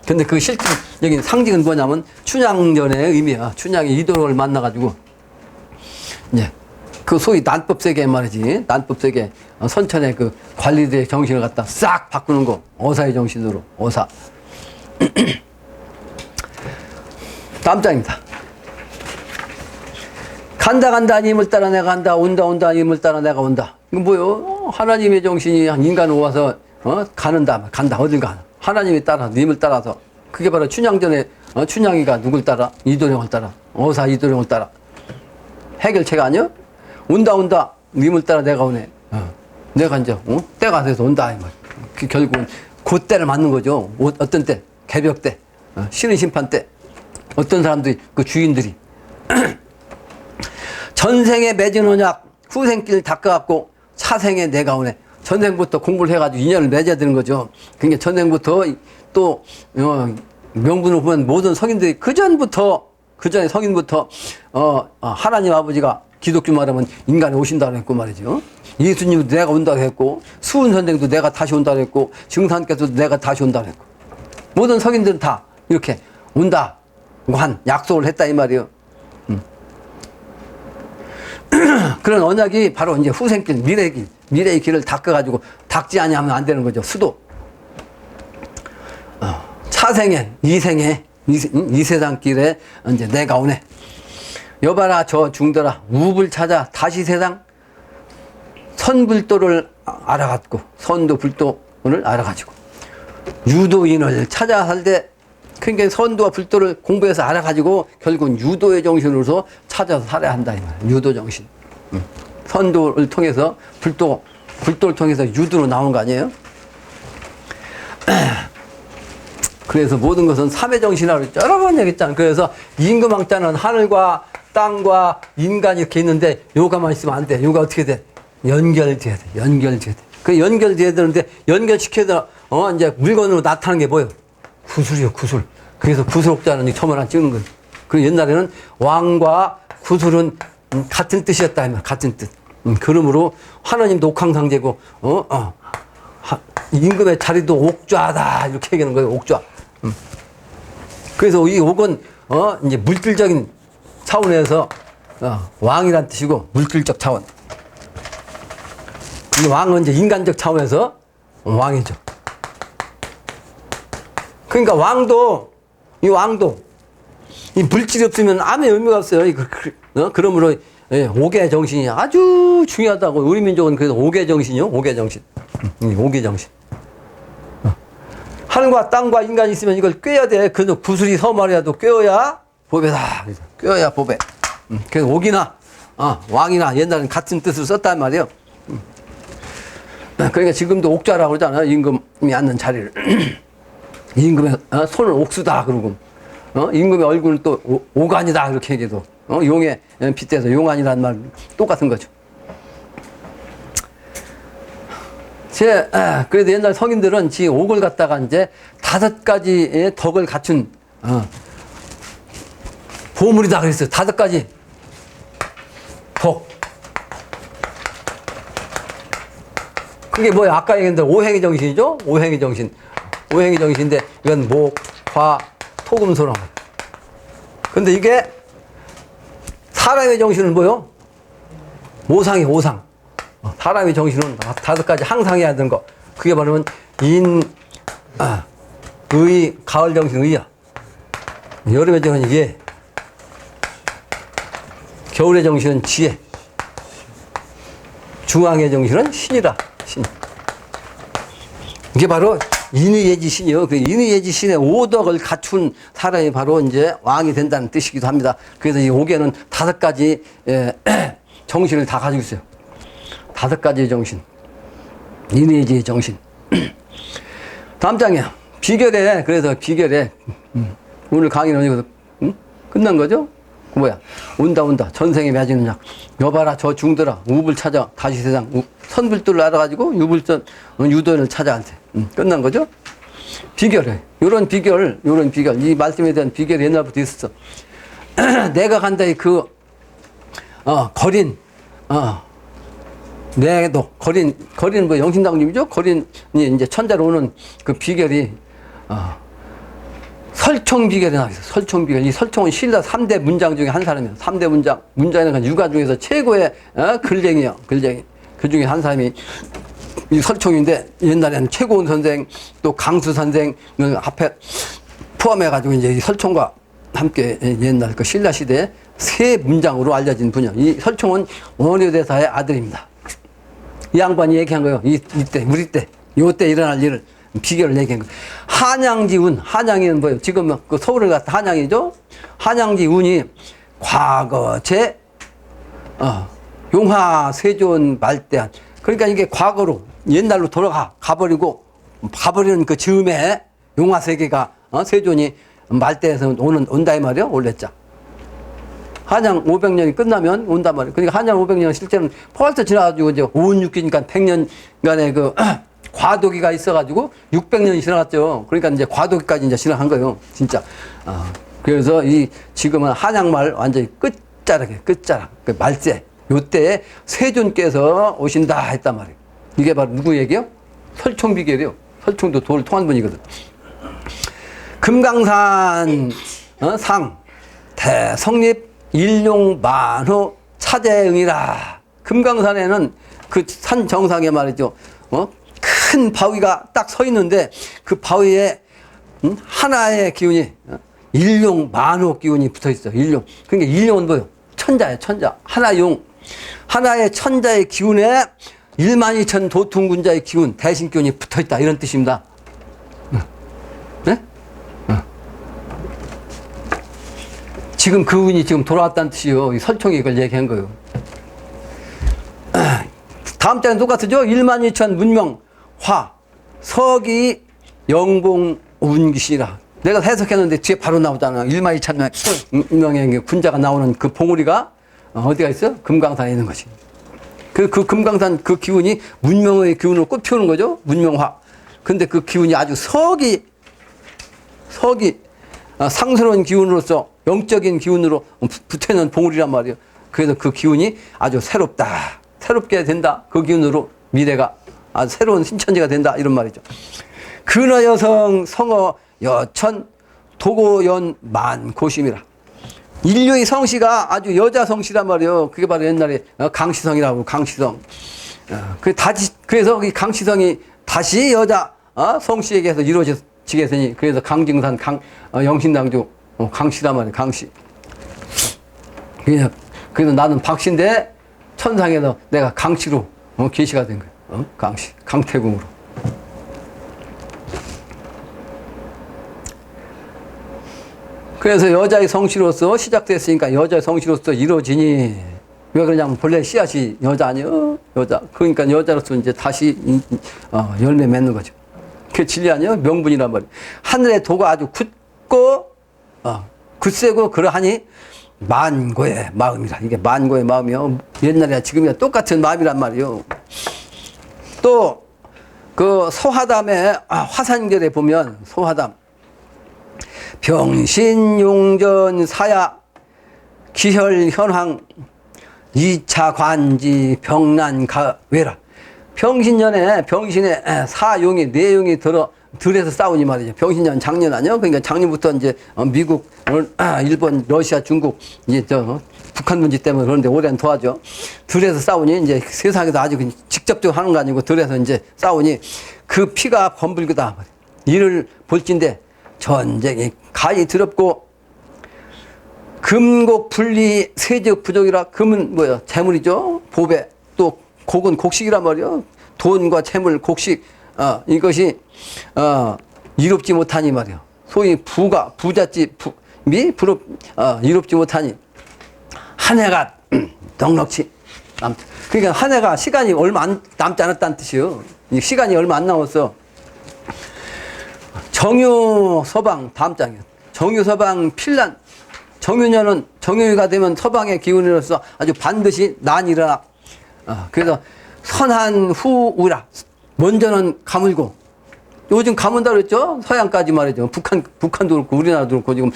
근데 그 실질적인 상징은 뭐냐면 춘향전의 의미야. 춘향이 이도령을 만나가지고 이제 그 소위 난법세계 말이지. 난법세계 선천의 그 관리들의 정신을 갖다 싹 바꾸는 거. 어사의 정신으로. 어사. 다음 장입니다. 간다 님을 따라 내가 간다. 온다 님을 따라 내가 온다. 이건 뭐요? 하나님의 정신이 인간으로 와서 간다. 어딜 가? 하나님이 따라 님을 따라서. 그게 바로 춘향전에 춘향이가 누굴 따라? 이도령을 따라. 어사 이도령을 따라. 해결책 아니요? 온다 님을 따라 내가 오네. 내가 이제 때가 돼서 온다 이 말. 결국은 그 때를 맞는 거죠. 어떤 때? 개벽 때, 신의 심판 때. 어떤 사람들이 그 주인들이 전생에 맺은 언약 후생길 닦아갖고 차생에 내가 오네. 전생부터 공부를 해가지고 인연을 맺어야 되는 거죠. 그러니까 전생부터 또 명분을 보면 모든 성인들이 그 전부터 그 전에 성인부터 하나님 아버지가 기독교 말하면 인간이 오신다고 했고 말이죠. 예수님도 내가 온다고 했고, 수은 선생도 내가 다시 온다고 했고, 증산께서도 내가 다시 온다고 했고, 모든 성인들은 다 이렇게 온다고 한 약속을 했다 이 말이에요. 그런 언약이 바로 이제 후생길, 미래의 길을 닦아가지고 닦지 아니하면 안 되는 거죠. 수도. 차생에, 이생에, 이 세상 길에 이제 내가 오네. 여봐라 저 중더라 우불 찾아 다시 세상 선불도를 알아갔고 선도 불도를 알아가지고 유도인을 찾아 살되 그러니까 선도와 불도를 공부해서 알아가지고 결국은 유도의 정신으로서 찾아서 살아야 한다 이 말이야. 유도 정신. 선도를 통해서 불도를 통해서 유도로 나온 거 아니에요? 그래서 모든 것은 삼의 정신이라고 여러 번 얘기했잖아. 그래서 임금왕자는 하늘과 땅과 인간이 이렇게 있는데 요가만 있으면 안 돼. 요가 어떻게 돼? 연결돼야 돼. 연결돼야 돼. 그 연결돼야 되는데 연결시켜서 이제 물건으로 나타나는 게 뭐예요? 구술이요, 구술. 그래서 구술옥자는 처음으로 찍는 거예요. 그 옛날에는 왕과 구술은 같은 뜻이었다. 같은 뜻. 그러므로 하나님도 옥황상제고, 임금의 자리도 옥좌다. 이렇게 얘기하는 거예요, 옥좌. 그래서 이 옥은, 이제 물질적인 차원에서, 왕이란 뜻이고, 물질적 차원. 이 왕은 이제 인간적 차원에서 왕이죠. 그러니까 이 왕도, 이 물질이 없으면 아무 의미가 없어요. 그러므로, 예, 옥의 정신이 아주 중요하다고. 우리 민족은 그래서 옥의 정신이요. 옥의 정신. 옥의 정신. 하늘과 땅과 인간이 있으면 이걸 꿰야 돼. 그래서 구슬이 서말이라도 꿰어야 보배다. 꿰어야 보배. 그래서 옥이나, 왕이나 옛날엔 같은 뜻을 썼단 말이에요. 그러니까 지금도 옥좌라고 그러잖아요. 임금이 앉는 자리를. 임금의 손을 옥수다. 그러고. 임금의 얼굴은 또 오간이다. 이렇게 얘기해도. 용에 빗대서 용안이라는 말 똑같은 거죠. 그래도 옛날 성인들은 지 옥을 갖다가 이제 5가지의 덕을 갖춘, 보물이다 그랬어요. 5가지 덕. 그게 뭐야? 아까 얘기했는데 오행의 정신이죠? 오행의 정신. 오행의 정신인데 이건 목, 화, 토, 금, 소랑. 근데 이게 사람의 정신은 뭐요? 오상이 오상. 사람의 정신은 5가지 항상 해야 되는 거. 그게 바로 의, 가을 정신 의야. 여름의 정신은 예. 겨울의 정신은 지혜. 중앙의 정신은 신이라. 신. 이게 바로 인의예지 신이요. 그 인의예지 신의 5덕을 갖춘 사람이 바로 이제 왕이 된다는 뜻이기도 합니다. 그래서 이 옥에는 5가지 정신을 다 가지고 있어요. 5가지의 정신. 인의예지의 정신. 다음 장이야. 비결에, 그래서 비결에, 오늘 강의는 여기서, 끝난 거죠? 뭐야? 온다. 전생에 맺은 약. 여봐라, 저 중더라. 우불 찾아. 다시 세상. 선불도를 알아가지고, 유도인을 찾아한테. 끝난 거죠? 비결에. 요런 비결. 이 말씀에 대한 비결이 옛날부터 있었어. 내가 간다의 거린, 내도, 거리는 뭐 영신당님이죠? 거린이 이제 천자로 오는 그 비결이, 설총 비결이 나와있어. 설총 비결. 이 설총은 신라 3대 문장 중에 한 사람이에요. 3대 문장은 육아 중에서 최고의, 글쟁이에요. 글쟁이. 그 중에 한 사람이 이 설총인데, 옛날에는 최고원 선생, 또 강수 선생, 앞에 포함해가지고 이제 이 설총과 함께 옛날 그 신라 시대에 3문장으로 알려진 분이에요. 이 설총은 원효대사의 아들입니다. 이 양반이 얘기한 거예요. 이때, 우리 때, 요때 일어날 일을, 비결을 얘기한 거예요. 한양지 운, 한양이는 뭐예요? 지금 그 서울을 갔다 한양이죠? 한양지 운이 과거 용화 세존 말대한. 그러니까 이게 과거로, 옛날로 가버리는 그 즈음에 용화 세계가, 세존이 말대에서 온다 이 말이에요? 올랬자. 한양 500년이 끝나면 온단 말이에요. 그러니까 한양 500년은 실제는 벌써 지나가지고 이제 5운 6기니까 100년간의 그 과도기가 있어가지고 600년이 지나갔죠. 그러니까 이제 과도기까지 이제 지나간 거예요. 진짜. 그래서 이 지금은 한양말 완전히 끝자락 그 말세 요때에 세존께서 오신다 했단 말이에요. 이게 바로 누구 얘기요? 설총비결이요. 설총도 도를 통한 분이거든. 금강산 상 대성립 일용만호 차대응이라. 금강산에는 그 산 정상에 말이죠. 큰 바위가 딱 서 있는데 그 바위에 하나의 기운이 일용만호 기운이 붙어 있어. 일용. 그러니까 일용은 뭐요? 천자예요. 천자. 하나의 천자의 기운에 12,000 도통군자의 기운, 대신기운이 붙어 있다. 이런 뜻입니다. 네? 지금 그 운이 지금 돌아왔다는 뜻이요. 이 설총이 이걸 얘기한 거예요. 다음 장은 똑같죠? 12,000 문명 화 서기 영봉 운기시라. 내가 해석했는데 뒤에 바로 나오잖아. 12,000명의 군자가 나오는 그 봉우리가 어디가 있어? 금강산에 있는 거지. 그 금강산 그 기운이 문명의 기운으로 꽃피우는 거죠. 문명화. 근데 그 기운이 아주 서기 상스러운 기운으로서 영적인 기운으로 붙어있는 봉우리란 말이에요. 그래서 그 기운이 아주 새롭게 된다. 그 기운으로 미래가 아주 새로운 신천지가 된다. 이런 말이죠. 근어 여성 성어 여천 도고연 만고심이라. 인류의 성씨가 아주 여자 성씨란 말이에요. 그게 바로 옛날에 강시성이라고. 강시성. 그래서 이 강시성이 다시 여자 성씨에게 해서 이루어지겠으니 그래서 강증산 영신당주 강씨란 말이에요. 강씨. 그래서 나는 박씨인데 천상에서 내가 강씨로 계시가 된 거예요. 강씨. 강태궁으로. 그래서 여자의 성씨로서 시작됐으니까 여자의 성씨로서 이루어지니 왜 그러냐면 본래 씨앗이 여자 아니요? 여자. 그러니까 여자로서 이제 다시 열매 맺는 거죠. 그게 진리 아니에요? 명분이란 말이에요. 하늘의 도가 아주 굳고 굳세고 그러하니 만고의 마음이라. 이게 만고의 마음이요. 옛날이나 지금이나 똑같은 마음이란 말이에요. 또 그 소화담의 화산결에 보면 소화담 병신용전 사야 기혈현황 2차 관지 병난가외라. 병신년에 병신의 사용이 내용이 들에서 싸우니 말이죠. 병신년 작년 아니요? 그러니까 작년부터 이제 미국, 일본, 러시아, 중국 이제 북한 문제 때문에 그런데 올해는 더하죠. 들에서 싸우니 이제 세상에서 아주 직접적으로 하는 거 아니고 들에서 이제 싸우니 그 피가 검불거다. 이를 볼진데 전쟁이 가히 더럽고 금곡 분리 세적 부족이라. 금은 뭐야? 재물이죠. 보배. 또 곡은 곡식이란 말이요. 돈과 재물, 곡식 이것이 이롭지 못하니 말이요. 소위 부잣집 이롭지 못하니 한 해가 넉넉치 남다. 그러니까 한 해가 시간이 얼마 남지 않았다는 뜻이요. 시간이 얼마 안 남았어. 정유 서방 다음 장이요. 정유 서방 필란. 정유년은 정유가 되면 서방의 기운으로서 아주 반드시 난이 일어나. 그래서 선한 후우라. 먼저는 가물고. 요즘 가문다 그랬죠? 서양까지 말이죠. 북한도 그렇고 우리나라도 그렇고 지금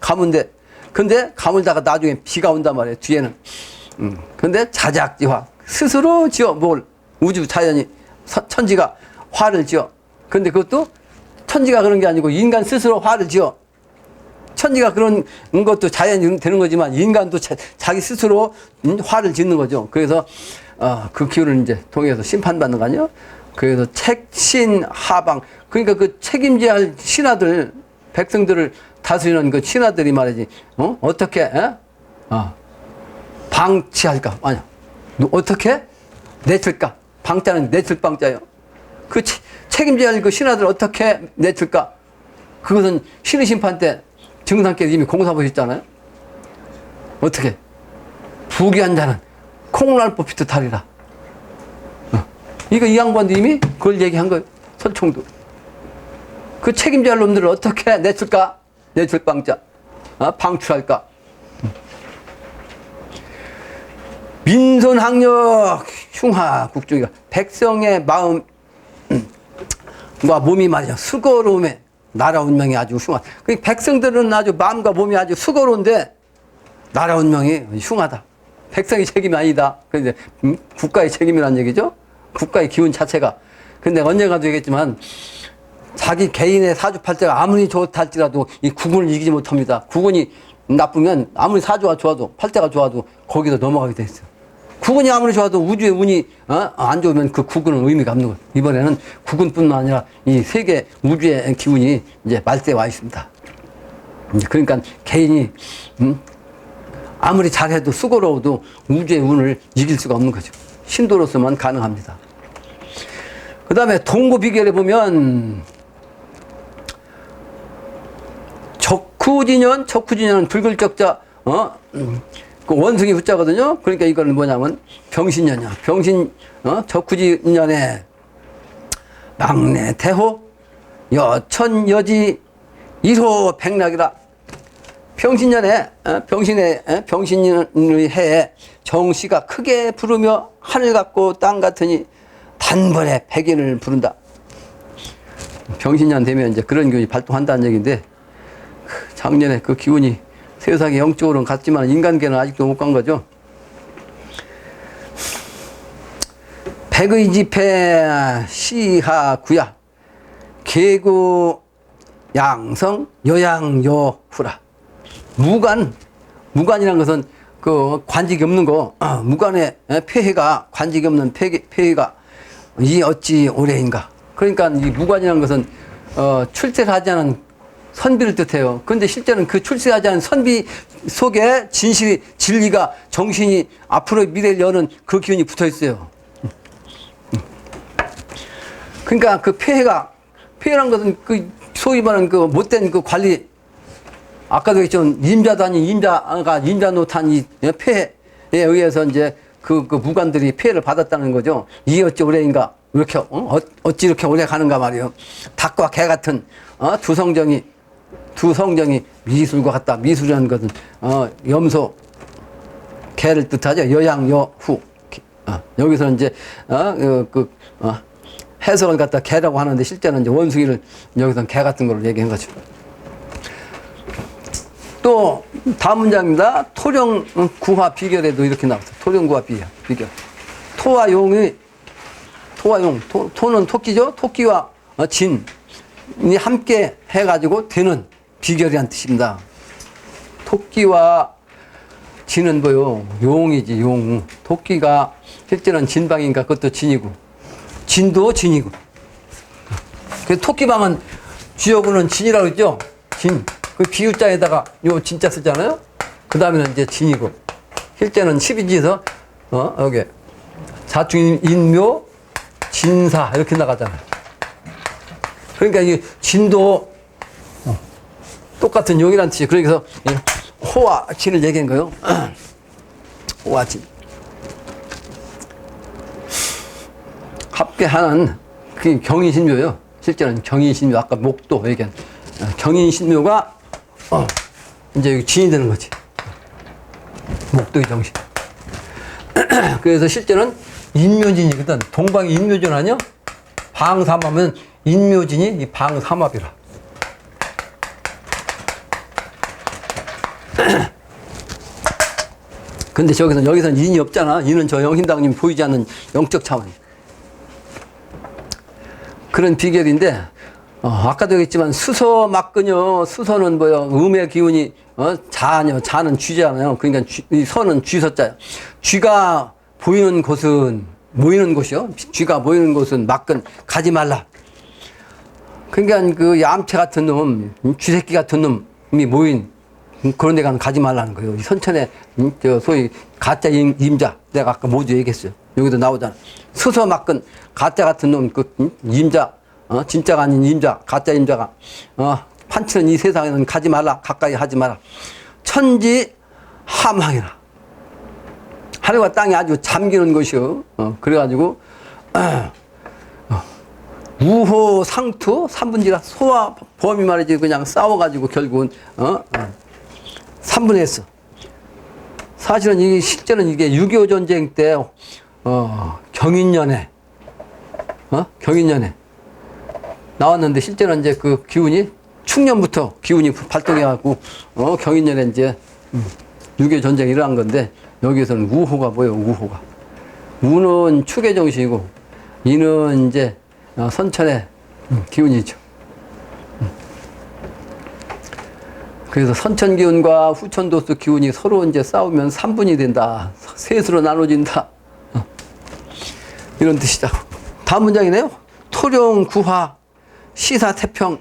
가문데. 근데 가물다가 나중에 비가 온단 말이에요. 뒤에는. 근데 자작지화. 스스로 지어 뭘. 우주 자연이 천지가 화를 지어. 근데 그것도 천지가 그런 게 아니고 인간 스스로 화를 지어. 천지가 그런 것도 자연이 되는 거지만 인간도 자기 스스로 화를 짓는 거죠. 그래서 그 기운을 이제 통해서 심판받는 거 아니에요? 그래서 책신 하방. 그러니까 그 책임져야 할 신하들, 백성들을 다스리는 그 신하들이 말이지. 어떻게 방치할까? 아니야. 어떻게 내칠까? 방자는 내칠 방자예요. 그 책임져야 할 그 신하들 어떻게 내칠까? 그것은 신의 심판 때 증상께서 이미 공사보셨잖아요. 어떻게? 부귀한 자는 콩날 뽑히듯 하리라. 이거 이 양반도 이미 그걸 얘기한 거예요. 설총도. 그 책임져야 할 놈들을 어떻게 내칠까? 내칠 방자. 방출할까? 민선학력 흉하 국중이가 백성의 마음과 몸이 말이죠. 수고로움에 나라 운명이 아주 흉하다. 그 백성들은 아주 마음과 몸이 아주 수고로운데 나라 운명이 흉하다. 백성의 책임이 아니다. 그런데 국가의 책임이란 얘기죠. 국가의 기운 자체가. 근데 언젠가도 얘기했지만 자기 개인의 사주팔자가 아무리 좋다 할지라도 이 국운을 이기지 못합니다. 국운이 나쁘면 아무리 사주가 좋아도 팔자가 좋아도 거기서 넘어가게 돼 있어요. 국운이 아무리 좋아도 우주의 운이 안 좋으면 그 국운은 의미가 없는 거예요. 이번에는 국운뿐만 아니라 이 세계 우주의 기운이 이제 말세에 와 있습니다. 그러니까 개인이 아무리 잘해도 수고로워도 우주의 운을 이길 수가 없는 거죠. 신도로서만 가능합니다. 그 다음에 동고 비결에 보면 적후진년은 불글적자 그 원숭이 후자거든요. 그러니까 이거는 뭐냐면 병신년이야. 적후진년에 막내 대호 여천 여지 1호 백락이라. 병신년에 병신의 해에 정씨가 크게 부르며 하늘 같고 땅 같으니 단번에 백인을 부른다. 병신년 되면 이제 그런 기운이 발동한다는 얘기인데 작년에 그 기운이 세상에 영적으로는 갔지만 인간계는 아직도 못 간 거죠. 백의 집회 시하구야 계구 양성 여양여후라. 무관이란 것은 그 관직이 없는 거, 무관의 폐해가 관직이 없는 폐해가 이 어찌 오래인가. 그러니까 이 무관이라는 것은 출세를 하지 않은 선비를 뜻해요. 그런데 실제는 그 출세하지 않은 선비 속에 진리가 정신이 앞으로 미래를 여는 그 기운이 붙어 있어요. 그러니까 그 폐해란 것은 그 소위 말하는 그 못된 그 관리, 아까도 했죠. 임자도 아닌 임자 노탄 이 폐해에 의해서 이제 그 무관들이 폐해를 받았다는 거죠. 이 어찌 오래인가. 이렇게, 어찌 이렇게 오래 가는가 말이에요. 닭과 개 같은, 두 성정이 미술과 같다. 미술이라는 것은, 염소, 개를 뜻하죠. 여양, 여후. 여기서는 이제, 해석을 갖다 개라고 하는데 실제는 이제 원숭이를 여기서는 개 같은 걸로 얘기한 거죠. 또 다음 문장입니다. 토령 구화 비결에도 이렇게 나왔어요. 토령 구화 비결. 토와 용, 토는 토끼죠. 토끼와 진이 함께 해가지고 되는 비결이란 뜻입니다. 토끼와 진은 뭐요? 용이지, 용. 토끼가 실제는 진방인가 그것도 진이고, 진도 진이고. 그 토끼방은 쥐어구는 진이라고 했죠? 진. 그 비유자에다가 요 진짜 쓰잖아요? 그 다음에는 이제 진이고. 실제는 12지에서, 여기, 자충인묘, 진사, 이렇게 나가잖아요. 그러니까 이 진도, 똑같은 용이란 뜻이에요. 그래서 호와 진을 얘기한 거예요. 호와 진. 합계하는, 그게 경인신묘예요. 실제는 경인신묘, 아까 목도 얘기한. 경인신묘가 이제 여기 진이 되는 거지. 목도의 정신. 그래서 실제는 인묘진이거든. 동방이 인묘진 아니야? 방삼하면 인묘진이 이 방삼합이라. 근데 여기서는 인이 없잖아. 인은 저 영신당님 보이지 않는 영적 차원이. 그런 비결인데, 아까도 얘기했지만 수서 막근요. 수서는 뭐요? 음의 기운이 자는 쥐잖아요. 그러니까 이 서는 쥐서자요. 쥐가 보이는 곳은 모이는 곳이요. 쥐가 모이는 곳은 막근 가지 말라. 그러니까 그 얌체 같은 놈, 쥐새끼 같은 놈이 모인 그런 데 가지 말라는 거예요. 이 선천에 소위 가짜 임자, 내가 아까 모두 얘기했어요. 여기도 나오잖아. 수서 막근 가짜 같은 놈, 그 임자. 진짜가 아닌 임자, 가짜 임자가, 판치는 이 세상에는 가지 말라, 가까이 하지 마라. 천지 함항이라. 하늘과 땅이 아주 잠기는 것이요. 그래가지고, 우호 상투, 삼분지라, 소와 범이 말이지, 그냥 싸워가지고 결국은, 3분했어. 사실은 이게, 실제는 이게 6.25 전쟁 때, 경인년에 나왔는데 실제는 이제 그 기운이 축년부터 기운이 발동해갖고, 경인년에 이제, 6.25 전쟁이 일어난 건데, 여기에서는 우호가 뭐예요, 우호가. 우는 축의 정신이고, 이는 이제, 선천의 기운이죠. 그래서 선천 기운과 후천도수 기운이 서로 이제 싸우면 3분이 된다. 셋으로 나눠진다. 이런 뜻이다. 다음 문장이네요. 토룡 구화 시사태평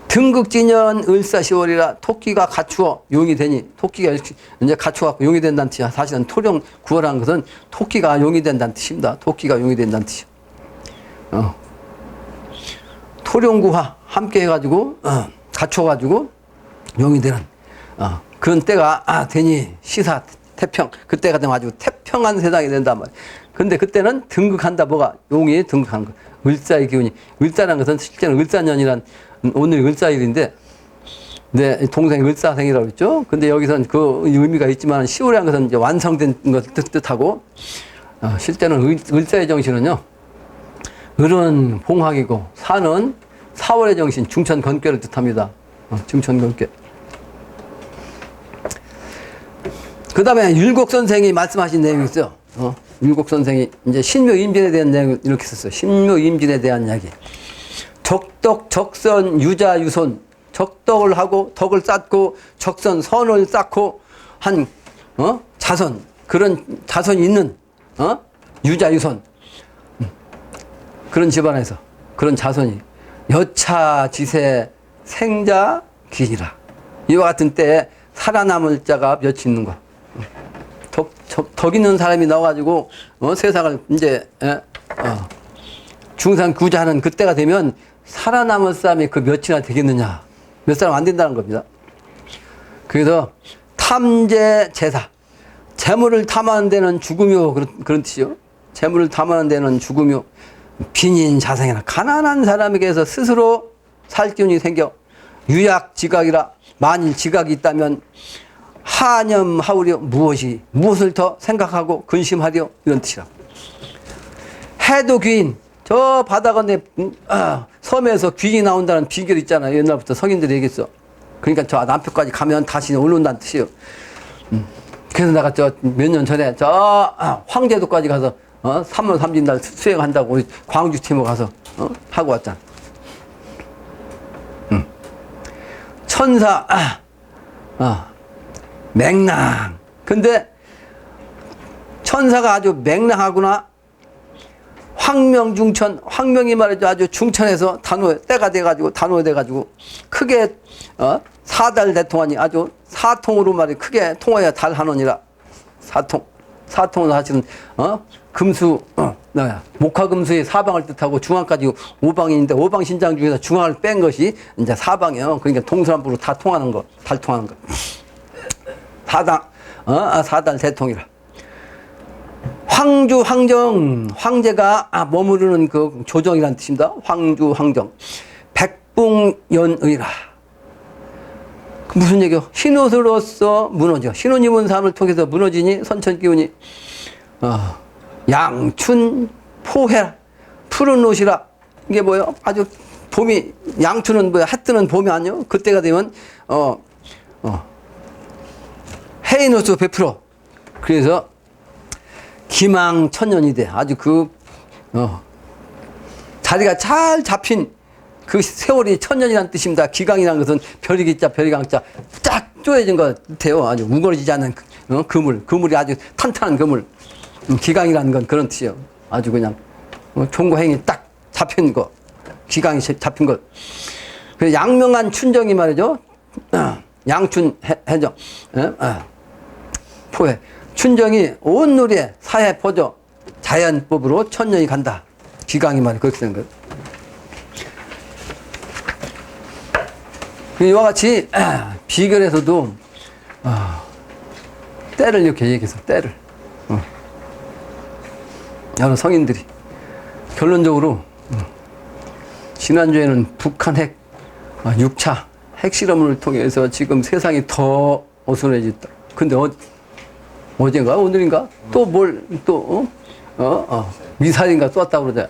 등극진년 을사시월이라 토끼가 갖추어 용이 되니 토끼가 이제 갖추어갖고 용이 된다는 뜻이야. 사실은 토룡 구화라는 것은 토끼가 용이 된다는 뜻입니다. 토끼가 용이 된다는 뜻이야. 토룡 구화 함께 해가지고 갖춰가지고 용이 되는 그런 때가 되니 시사 태평 그때가 되면 아주 태평한 세상이 된단 말이야. 근데 그때는 등극한다. 뭐가 용이 등극하는 거. 을사의 기운이 을사라는 것은 실제는 을사년이란 오늘 을사일인데 내 동생이 을사생이라고 했죠. 근데 여기서는 그 의미가 있지만 10월이라는 것은 이제 완성된 것을 뜻하고 실제는 을사의 정신은요. 을은 봉학이고 사는 4월의 정신 중천건괴를 뜻합니다. 중천건괴. 그 다음에 율곡 선생이 말씀하신 내용이 있어요. 율곡 선생이 이제 신묘임진에 대한 내용을 이렇게 썼어요. 신묘임진에 대한 이야기. 적덕, 적선, 유자, 유손. 적덕을 하고 덕을 쌓고 적선, 선을 쌓고 한 자손. 그런 자손이 있는 유자, 유손. 그런 집안에서 그런 자손이 여차, 지세, 생자, 기이라. 이와 같은 때에 살아남을 자가 몇이 있는 거. 덕 있는 사람이 나와가지고, 세상을 이제, 중상구자하는 그때가 되면 살아남을 사람이 그 몇이나 되겠느냐. 몇 사람 안 된다는 겁니다. 그래서 탐재 제사. 재물을 탐하는 데는 죽음이요. 그런 뜻이요. 재물을 탐하는 데는 죽음이요. 빈인 자생이나 가난한 사람에게서 스스로 살 기운이 생겨 유약 지각이라 만일 지각이 있다면 하념하우려 무엇을 더 생각하고 근심하려 이런 뜻이라. 해도 귀인 저 바다건대 섬에서 귀인이 나온다는 비결 있잖아요. 옛날부터 성인들이 얘기했어. 그러니까 저 남편까지 가면 다시 올라온다는 뜻이에요. 그래서 내가 저 몇 년 전에 저 황제도까지 가서 3월 3일 날 수행한다고 우리 광주 팀으로 가서 하고 왔잖아. 천사 맹랑. 근데 천사가 아주 맹랑하구나. 황명중천. 황명이 말이죠. 아주 중천에서 때가 돼가지고 단호돼가지고 크게 사달 대통하니 아주 사통으로 말이 크게 통하여 달하노니라. 사통은 사실은 금수 목화금수의 사방을 뜻하고 중앙까지 오방인데 오방 신장 중에서 중앙을 뺀 것이 이제 사방이요. 그러니까 동서남북으로 다 통하는 거, 달 통하는 거. 사달 대통이라. 황주 황정 황제가 머무르는 그 조정이라는 뜻입니다. 황주 황정 백붕연의라. 무슨 얘기요? 흰옷으로서 무너져. 흰옷 입은 사람을 통해서 무너지니 선천기운이 양춘 포해라. 푸른 옷이라. 이게 뭐예요? 아주 봄이 양춘은 뭐야? 해 뜨는 봄이 아니요? 그때가 되면 해인 옷으로 베풀어. 그래서 기망천년이 돼. 아주 자리가 잘 잡힌 그 세월이 천년이라는 뜻입니다. 기강이라는 것은 별이기자 별이강자 쫙 쪼여진 것 같아요. 아주 우거지지 않는 그물이 아주 탄탄한 그물. 기강이라는 건 그런 뜻이에요. 아주 그냥 종고행이 딱 잡힌 거, 기강이 잡힌 것. 그래서 양명한 춘정이 말이죠. 양춘 해정 포해. 춘정이 온 누리에 사해 퍼져 자연법으로 천년이 간다. 기강이 말이 그렇게 되는 거예요. 이와 같이 비결에서도 때를 이렇게 얘기해서 때를 여러 성인들이 결론적으로 지난주에는 북한 핵 6차 핵실험을 통해서 지금 세상이 더 어수선해졌다. 근데 어젠가 오늘인가 또 미사일인가 쐈다고 그러자.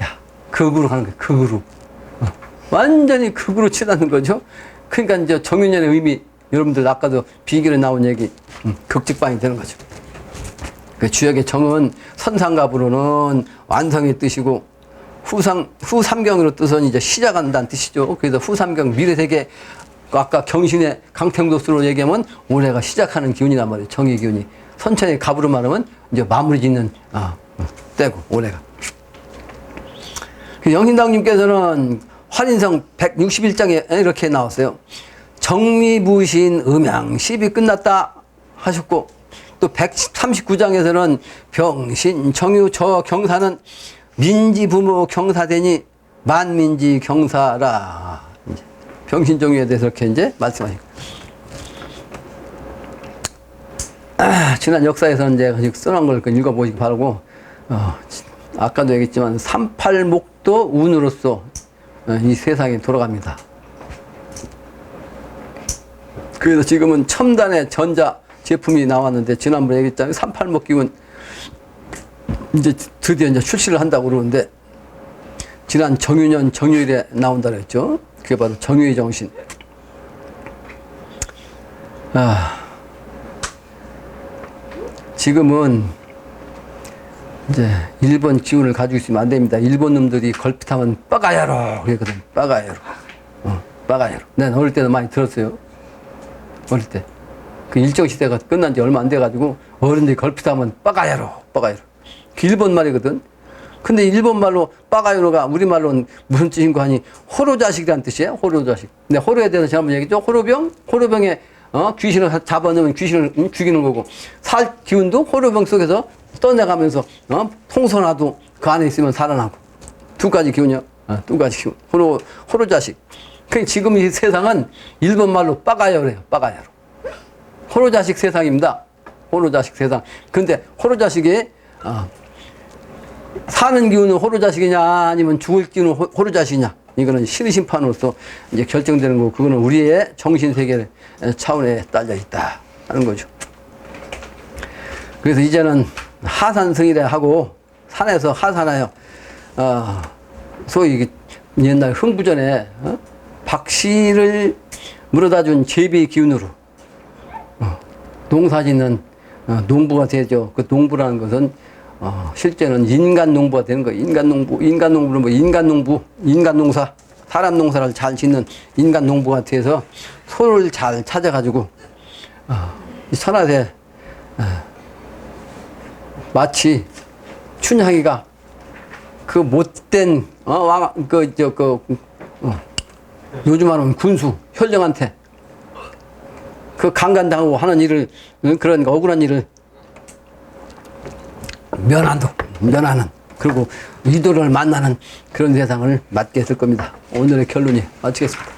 야, 극으로 하는 거야. 극으로. 완전히 극으로 치닫는 거죠. 그러니까 이제 정윤현의 의미, 여러분들 아까도 비결에 나온 얘기, 극직방이 되는 거죠. 그 주역의 정은 선상갑으로는 완성의 뜻이고, 후삼경으로 뜻은 이제 시작한다는 뜻이죠. 그래서 후삼경 미래세계, 아까 경신의 강태공도수로 얘기하면 올해가 시작하는 기운이란 말이에요. 정의 기운이. 선천의 갑으로 말하면 이제 마무리 짓는 때고, 올해가. 그 영신당님께서는 활인성 161장에 이렇게 나왔어요. 정미부신 음양 10이 끝났다 하셨고, 또 139장에서는 병신 정유 저 경사는 민지 부모 경사되니 만민지 경사라. 병신 정유에 대해서 이렇게 이제 말씀하시고. 지난 역사에서는 이제 써놓은 걸 읽어보시기 바라고, 아까도 얘기했지만 38목도 운으로서 이 세상에 돌아갑니다. 그래서 지금은 첨단의 전자 제품이 나왔는데, 지난번에 얘기했잖아요. 38목 기운 이제 드디어 이제 출시를 한다고 그러는데, 지난 정유년 정유일에 나온다 그랬죠. 그게 바로 정유의 정신. 지금은 이제 일본 기운을 가지고 있으면 안 됩니다. 일본 놈들이 걸핏하면 빠가야로 그랬거든. 빠가야로. 빠가야로. 난 어릴 때도 많이 들었어요. 어릴 때. 그 일정시대가 끝난 지 얼마 안 돼가지고 어른들이 걸핏하면 빠가야로. 빠가야로. 그 일본 말이거든. 근데 일본 말로 빠가야로가 우리말로는 무슨 뜻인가 하니 호로자식이라는 뜻이에요. 호로자식. 근데 호로에 대해서 지난번에 얘기했죠. 호로병? 호로병에 귀신을 잡아넣으면 귀신을 죽이는 거고, 살 기운도 호로병 속에서 떠내가면서 통선화도 그 안에 있으면 살아나고. 두 가지 기운이요. 두 가지 기운. 호로자식. 그러니까 지금 이 세상은 일본 말로 빠가야로예요. 빠가야로. 호로자식 세상입니다. 호로자식 세상. 근데 호로자식이 사는 기운은 호로자식이냐 아니면 죽을 기운은 호로자식이냐, 이거는 신의심판으로서 이제 결정되는 거고, 그거는 우리의 정신세계 차원에 딸려 있다 하는 거죠. 그래서 이제는 하산승이래 하고, 산에서 하산하여 소위 옛날 흥부전에 박씨를 물어다 준 제비의 기운으로 농사 짓는 농부가 되죠. 그 농부라는 것은 실제는 인간 농부가 되는 거예요. 인간 농부는 뭐 인간 농사, 사람 농사를 잘 짓는 인간 농부가 돼서 소를 잘 찾아가지고 이 천하세 마치 춘향이가 그 못된 요즘 하는 군수 현령한테 그 강간당하고 하는 일을, 그런 억울한 일을 면하는, 그리고 이도를 만나는 그런 세상을 맞게 했을 겁니다. 오늘의 결론이 마치겠습니다.